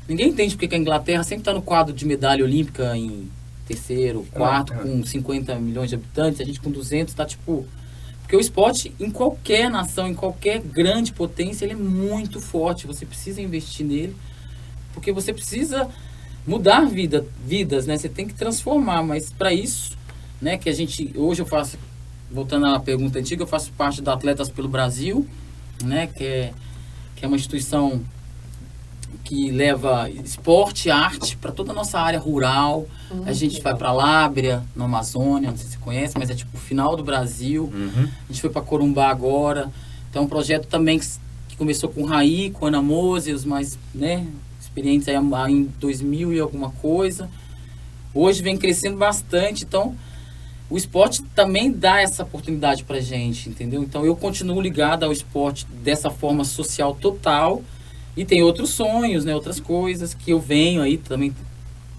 Ninguém entende porque que a Inglaterra sempre está no quadro de medalha olímpica em terceiro, quarto, com 50 milhões de habitantes. A gente com 200 está tipo... Porque o esporte, em qualquer nação, em qualquer grande potência, ele é muito forte. Você precisa investir nele, porque você precisa mudar vidas, né? Você tem que transformar, mas para isso, né, que a gente... Hoje eu faço... Voltando à pergunta antiga, eu faço parte da Atletas pelo Brasil, né, que é uma instituição que leva esporte e arte para toda a nossa área rural. A gente vai para Lábrea, na Amazônia, não sei se você conhece, mas é tipo o final do Brasil. A gente foi para Corumbá agora. Então é um projeto também que começou com Raí, com Ana Mose, os mais, né, experientes aí em 2000 e alguma coisa. Hoje vem crescendo bastante, então... O esporte também dá essa oportunidade pra gente, entendeu? Então eu continuo ligado ao esporte dessa forma social total e tem outros sonhos, né? Outras coisas que eu venho aí também.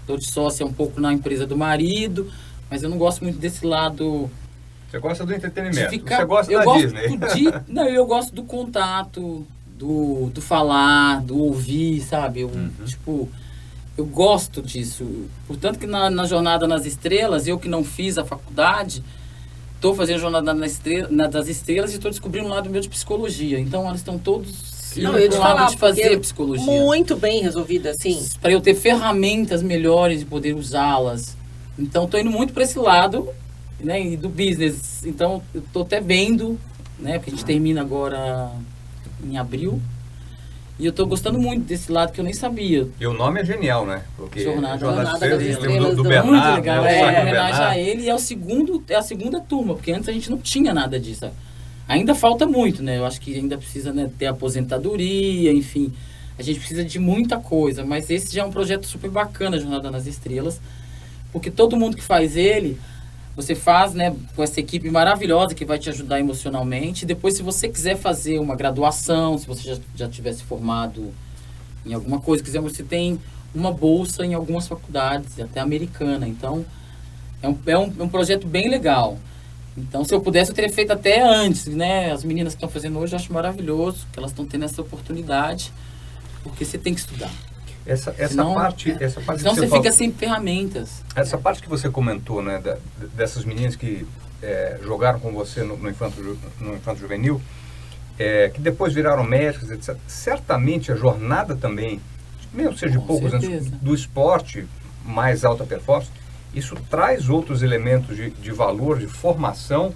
Estou de sócia um pouco na empresa do marido, mas eu não gosto muito desse lado. Você gosta do entretenimento? Você gosta da Disney? Não, eu gosto do contato, do falar, do ouvir, sabe? Eu gosto disso. Portanto que na Jornada nas Estrelas, eu que não fiz a faculdade, estou fazendo Jornada das Estrelas e estou descobrindo um lado meu de psicologia. Então, elas estão todos no lado de fazer psicologia. Muito bem resolvida, assim. Para eu ter ferramentas melhores de poder usá-las. Então, estou indo muito para esse lado, né, e do business. Então, eu estou até vendo, né, porque a gente termina agora em abril. E eu estou gostando muito desse lado que eu nem sabia. E o nome é genial, né? Porque Jornada das Estrelas do Bernardo, muito legal, né? homenagem a ele. E é a segunda turma, porque antes a gente não tinha nada disso. Ainda falta muito, né? Eu acho que ainda precisa, né, ter aposentadoria, enfim. A gente precisa de muita coisa. Mas esse já é um projeto super bacana, Jornada nas Estrelas. Porque todo mundo que faz ele... Você faz, né, com essa equipe maravilhosa que vai te ajudar emocionalmente. Depois, se você quiser fazer uma graduação, se você já tivesse formado em alguma coisa, você tem uma bolsa em algumas faculdades, até americana. Então, é um projeto bem legal. Então, se eu pudesse, eu teria feito até antes, né? As meninas que estão fazendo hoje, eu acho maravilhoso que elas estão tendo essa oportunidade, porque você tem que estudar. Essa parte senão você fica sem ferramentas. Essa parte que você comentou, né, dessas meninas que jogaram com você no infanto juvenil, que depois viraram médicos, etc. Certamente a jornada também, mesmo seja de poucos anos, do esporte mais alta performance, isso traz outros elementos de valor, de formação,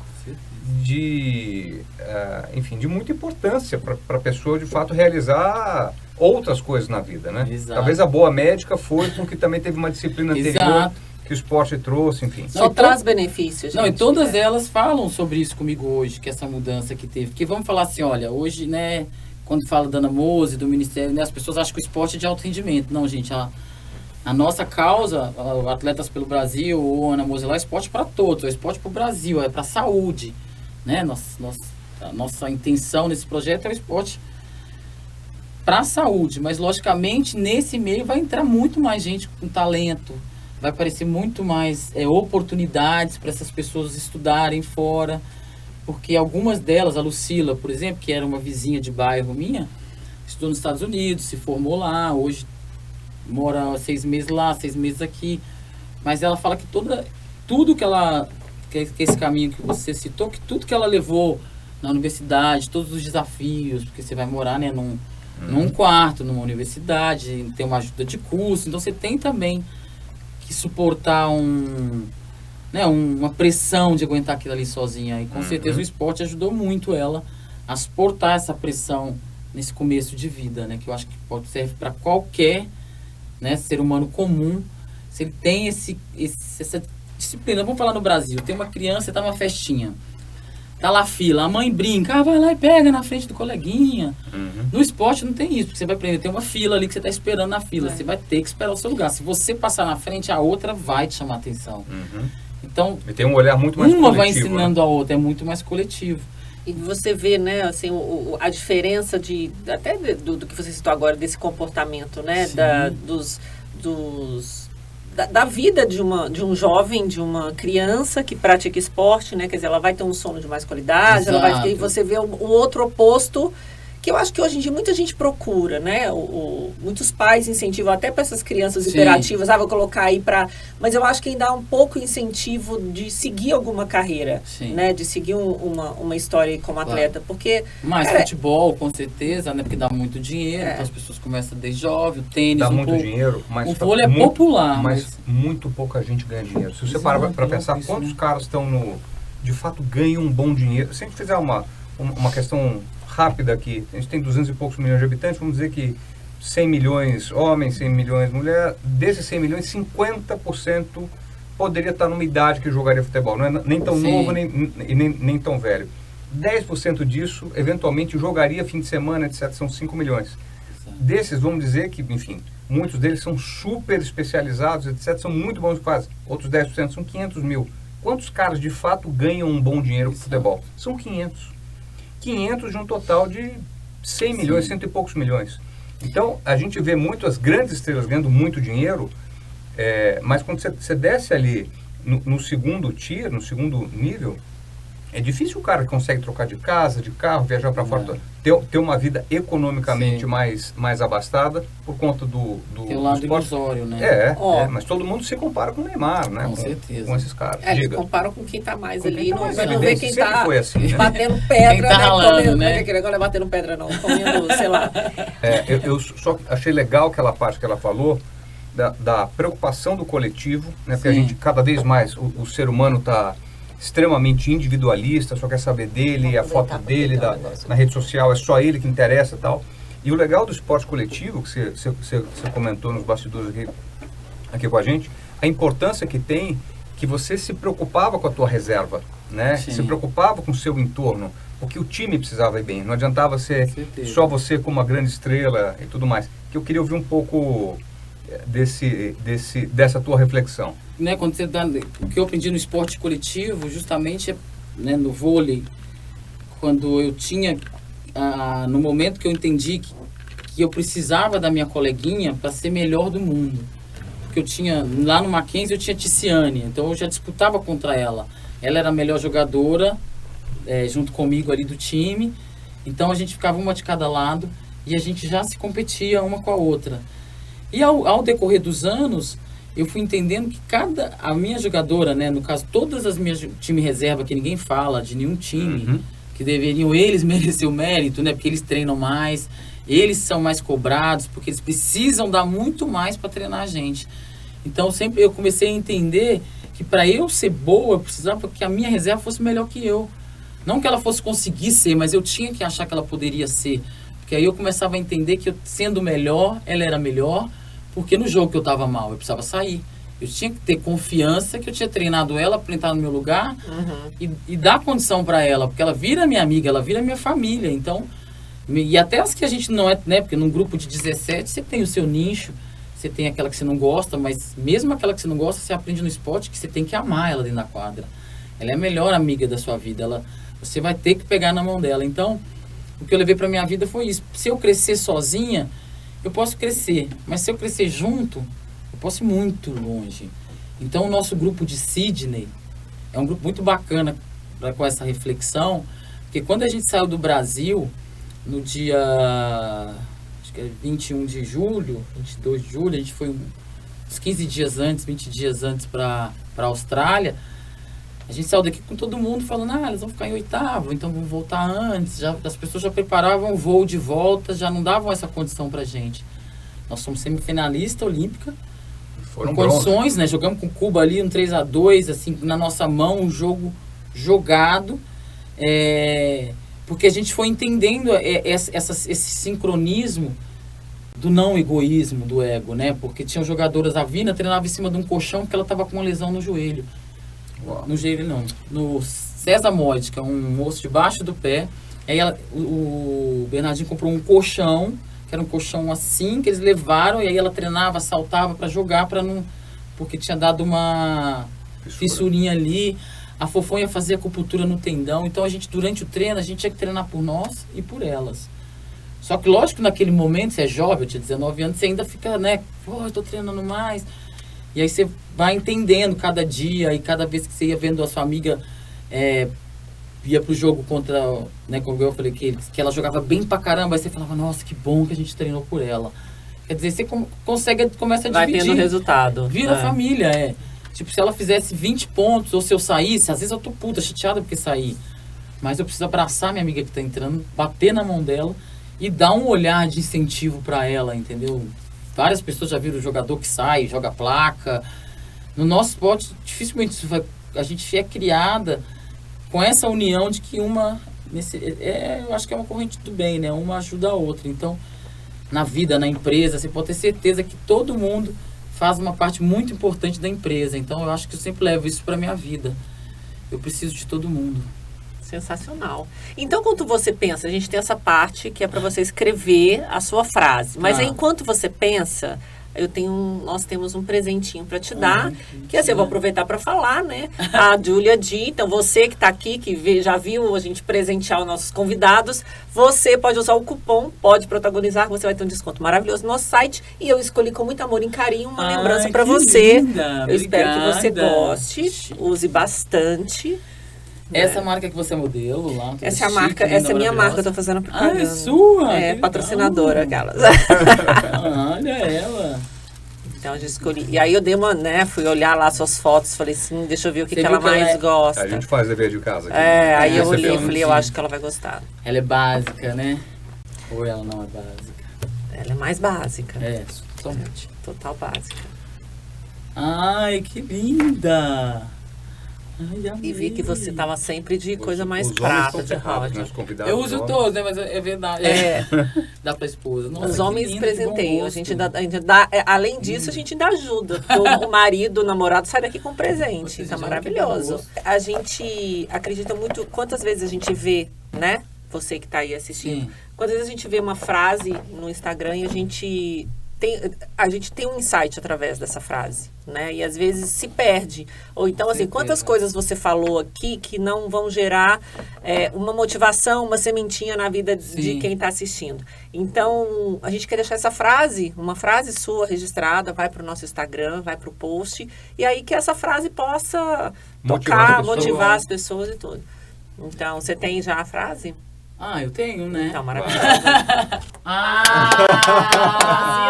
enfim, de muita importância para a pessoa, de fato, realizar outras coisas na vida, né? Exato. Talvez a boa médica foi porque também teve uma disciplina anterior que o esporte trouxe, enfim. Só traz benefícios, gente. Não, e todas elas falam sobre isso comigo hoje, que essa mudança que teve. Porque vamos falar assim, olha, hoje, né, quando fala da Ana Mose, do Ministério, né, as pessoas acham que o esporte é de alto rendimento. Não, gente, a nossa causa, Atletas pelo Brasil, ou Ana Mose lá, é esporte para todos, é esporte para o Brasil, é para a saúde, né? A nossa intenção nesse projeto é o esporte para a saúde, mas logicamente nesse meio vai entrar muito mais gente com talento, vai aparecer muito mais oportunidades para essas pessoas estudarem fora, porque algumas delas, a Lucila, por exemplo, que era uma vizinha de bairro minha, estudou nos Estados Unidos, se formou lá, hoje mora 6 meses lá, 6 meses aqui, mas ela fala que tudo que ela, que esse caminho que você citou, que tudo que ela levou na universidade, todos os desafios, porque você vai morar, né, num quarto, numa universidade, tem uma ajuda de curso. Então você tem também que suportar uma pressão de aguentar aquilo ali sozinha. E com certeza o esporte ajudou muito ela a suportar essa pressão nesse começo de vida, né? Que eu acho que pode servir para qualquer, né, ser humano comum, se ele tem essa disciplina. Vamos falar no Brasil, tem uma criança, tá numa festinha, tá lá a fila, a mãe brinca, vai lá e pega na frente do coleguinha. No esporte não tem isso, porque você vai aprender, tem uma fila ali que você tá esperando na fila, você vai ter que esperar o seu lugar. Se você passar na frente, a outra vai te chamar a atenção. Então, e tem um olhar muito mais uma coletivo, vai ensinando, né? a outra, é muito mais coletivo. E você vê, né, assim, a diferença até do que você citou agora, desse comportamento, né, da vida de um jovem, de uma criança que pratica esporte, né, quer dizer, ela vai ter um sono de mais qualidade, e você vê o outro oposto, que eu acho que hoje em dia muita gente procura, né, muitos pais incentivam até para essas crianças hiperativas, vou colocar aí mas eu acho que ainda há um pouco incentivo de seguir alguma carreira, né, de seguir uma história como atleta, porque... Mas futebol, com certeza, né, porque dá muito dinheiro, então as pessoas começam desde jovem, o tênis... Dá muito dinheiro, mas... O vôlei é popular, mas muito pouca gente ganha dinheiro. Se você parar para pensar, quantos caras estão de fato ganham um bom dinheiro? Se a gente fizer uma questão rápida aqui, a gente tem 200 e poucos milhões de habitantes, vamos dizer que 100 milhões homens, 100 milhões mulheres, desses 100 milhões, 50% poderia estar numa idade que jogaria futebol, não é nem tão novo nem tão velho. 10% disso, eventualmente, jogaria fim de semana, etc., são 5 milhões. Desses, vamos dizer que, enfim, muitos deles são super especializados, etc., são muito bons que fazem. Outros 10% são 500 mil. Quantos caras, de fato, ganham um bom dinheiro com futebol? São 500. 500 de um total de 100 milhões, cento e poucos milhões. Então, a gente vê muitas grandes estrelas ganhando muito dinheiro, mas quando você desce ali no segundo tier, no segundo nível, é difícil o cara que consegue trocar de casa, de carro, viajar para fora, ter uma vida economicamente mais abastada por conta do tem o lado ilusório, né? Mas todo mundo se compara com o Neymar, né? Com certeza. Com esses caras. Eles comparam com quem tá mais ali, não vê quem tá assim, né? batendo pedra, quem tá ralando, né? Aquele negócio não é batendo pedra não, comendo, sei lá. Eu só achei legal aquela parte que ela falou, da preocupação do coletivo, né? Porque a gente, cada vez mais, o ser humano está extremamente individualista, só quer saber dele, a foto dele na rede social, é só ele que interessa e tal. E o legal do esporte coletivo, que você comentou nos bastidores aqui com a gente, a importância que tem, que você se preocupava com a tua reserva, né? Se preocupava com o seu entorno, porque o time precisava ir bem, não adiantava ser só você como uma grande estrela e tudo mais. Que eu queria ouvir um pouco dessa tua reflexão. Né, quando você o que eu aprendi no esporte coletivo, justamente, né, no vôlei, quando eu tinha, no momento que eu entendi que eu precisava da minha coleguinha para ser melhor do mundo. Porque eu tinha, lá no Mackenzie eu tinha Ticiane, então eu já disputava contra ela. Ela era a melhor jogadora, junto comigo ali do time, então a gente ficava uma de cada lado e a gente já se competia uma com a outra. E ao decorrer dos anos, eu fui entendendo que a minha jogadora, né, no caso, todas as minhas time reserva, que ninguém fala de nenhum time, que deveriam eles merecer o mérito, né, porque eles treinam mais, eles são mais cobrados, porque eles precisam dar muito mais para treinar a gente. Então, sempre eu comecei a entender que para eu ser boa, eu precisava que a minha reserva fosse melhor que eu. Não que ela fosse conseguir ser, mas eu tinha que achar que ela poderia ser. Porque aí eu começava a entender que eu, sendo melhor, ela era melhor, porque no jogo que eu estava mal, eu precisava sair. Eu tinha que ter confiança que eu tinha treinado ela para entrar no meu lugar e dar condição para ela, porque ela vira minha amiga, ela vira minha família. Então, e até as que a gente não é, né? Porque num grupo de 17 você tem o seu nicho, você tem aquela que você não gosta, mas mesmo aquela que você não gosta, você aprende no esporte que você tem que amar ela dentro da quadra. Ela é a melhor amiga da sua vida, você vai ter que pegar na mão dela. Então, o que eu levei para minha vida foi isso. Se eu crescer sozinha, eu posso crescer, mas se eu crescer junto, eu posso ir muito longe. Então, o nosso grupo de Sydney é um grupo muito bacana com essa reflexão, porque quando a gente saiu do Brasil, no dia, acho que é 21 de julho, 22 de julho, a gente foi uns 15 dias antes, 20 dias antes para a Austrália, A gente saiu daqui com todo mundo falando, eles vão ficar em 8º, então vamos voltar antes. As pessoas já preparavam o voo de volta, já não davam essa condição pra gente. Nós somos semifinalista olímpica, Foram com condições, né? Jogamos com Cuba ali, um 3-2, assim, na nossa mão, um jogo jogado. Porque a gente foi entendendo esse sincronismo do não egoísmo do ego, né? Porque tinham jogadoras, a Vina treinava em cima de um colchão porque ela estava com uma lesão no joelho. Uau. No joelho não, no sesamóide, que é um osso debaixo do pé. Aí o Bernardinho comprou um colchão, que era um colchão assim, que eles levaram, e aí ela treinava, saltava para jogar, porque tinha dado uma fissurinha ali. A Fofonha fazia acupuntura no tendão, então a gente, durante o treino, a gente tinha que treinar por nós e por elas. Só que, lógico, que naquele momento, você é jovem, eu tinha 19 anos, você ainda fica, né, pô, eu tô treinando mais. E aí você vai entendendo cada dia, e cada vez que você ia vendo a sua amiga ia pro jogo contra, né, como eu falei, que ela jogava bem pra caramba, aí você falava, nossa, que bom que a gente treinou por ela. Quer dizer, você começa a dividir. Vai tendo resultado. Vira família, Tipo, se ela fizesse 20 pontos, ou se eu saísse, às vezes eu tô puta, chateada porque saí. Mas eu preciso abraçar minha amiga que tá entrando, bater na mão dela e dar um olhar de incentivo pra ela, entendeu? Várias pessoas já viram o jogador que sai, joga placa. No nosso esporte, dificilmente a gente é criada com essa união de que eu acho que é uma corrente do bem, né? Uma ajuda a outra. Então, na vida, na empresa, você pode ter certeza que todo mundo faz uma parte muito importante da empresa. Então, eu acho que eu sempre levo isso para minha vida. Eu preciso de todo mundo. Sensacional. Então, quando você pensa, a gente tem essa parte que é para você escrever a sua frase. Mas aí, enquanto você pensa, nós temos um presentinho para te dar, que assim, eu vou aproveitar para falar, né? A Julia D. Então, você que está aqui, que já viu a gente presentear os nossos convidados, você pode usar o cupom, pode protagonizar, você vai ter um desconto maravilhoso no nosso site. E eu escolhi com muito amor e carinho uma lembrança para você. Linda. Eu espero que você goste, use bastante. Essa marca que você é modelo lá. Essa é a marca, essa é minha marca, eu tô fazendo propaganda. É sua? É, patrocinadora, aquelas. Olha ela. Então, eu já escolhi. E aí eu dei uma, fui olhar lá suas fotos, falei assim, deixa eu ver o que ela mais gosta. A gente faz dever de casa aqui. Aí eu olhei e falei, eu acho que ela vai gostar. Ela é básica, né? Ou ela não é básica? Ela é mais básica. Totalmente. Total básica. Ai, que linda! Ai, e vi que você tava sempre de coisa mais prata, de rosa. Eu uso todos, né? Mas é verdade. Dá pra esposa. Nossa, os homens presenteiam. A gente dá, além disso, a gente ainda ajuda. O marido, o namorado sai daqui com presente. Tá maravilhoso. A gente acredita muito. Quantas vezes a gente vê, né? Você que tá aí assistindo. Sim. Quantas vezes a gente vê uma frase no Instagram e a gente tem um insight através dessa frase, né? E às vezes se perde. Ou então, assim, quantas coisas você falou aqui que não vão gerar uma motivação, uma sementinha na vida de quem está assistindo. Então, a gente quer deixar essa frase, uma frase sua registrada, vai para o nosso Instagram, vai para o post, e aí que essa frase possa motivar as pessoas e tudo. Então, você tem já a frase? Eu tenho, né? Então, maravilhoso.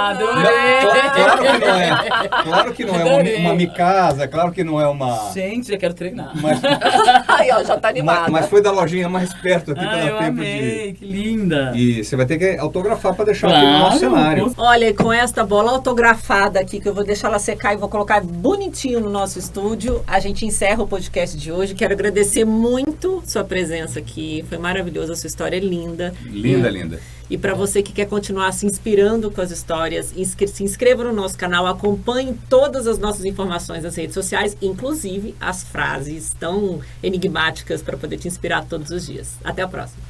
Adorei! Claro que não é uma micasa, claro que não é uma... Gente, eu quero treinar. Aí, ó, já tá animado. Mas foi da lojinha mais perto aqui, eu amei, que linda. E você vai ter que autografar para deixar aqui no nosso cenário. Olha, com esta bola autografada aqui, que eu vou deixar ela secar e vou colocar bonitinho no nosso estúdio, a gente encerra o podcast de hoje. Quero agradecer muito sua presença aqui. Foi maravilhoso, a sua história é linda. Linda. E para você que quer continuar se inspirando com as histórias, se inscreva no nosso canal, acompanhe todas as nossas informações nas redes sociais, inclusive as frases tão enigmáticas para poder te inspirar todos os dias. Até a próxima.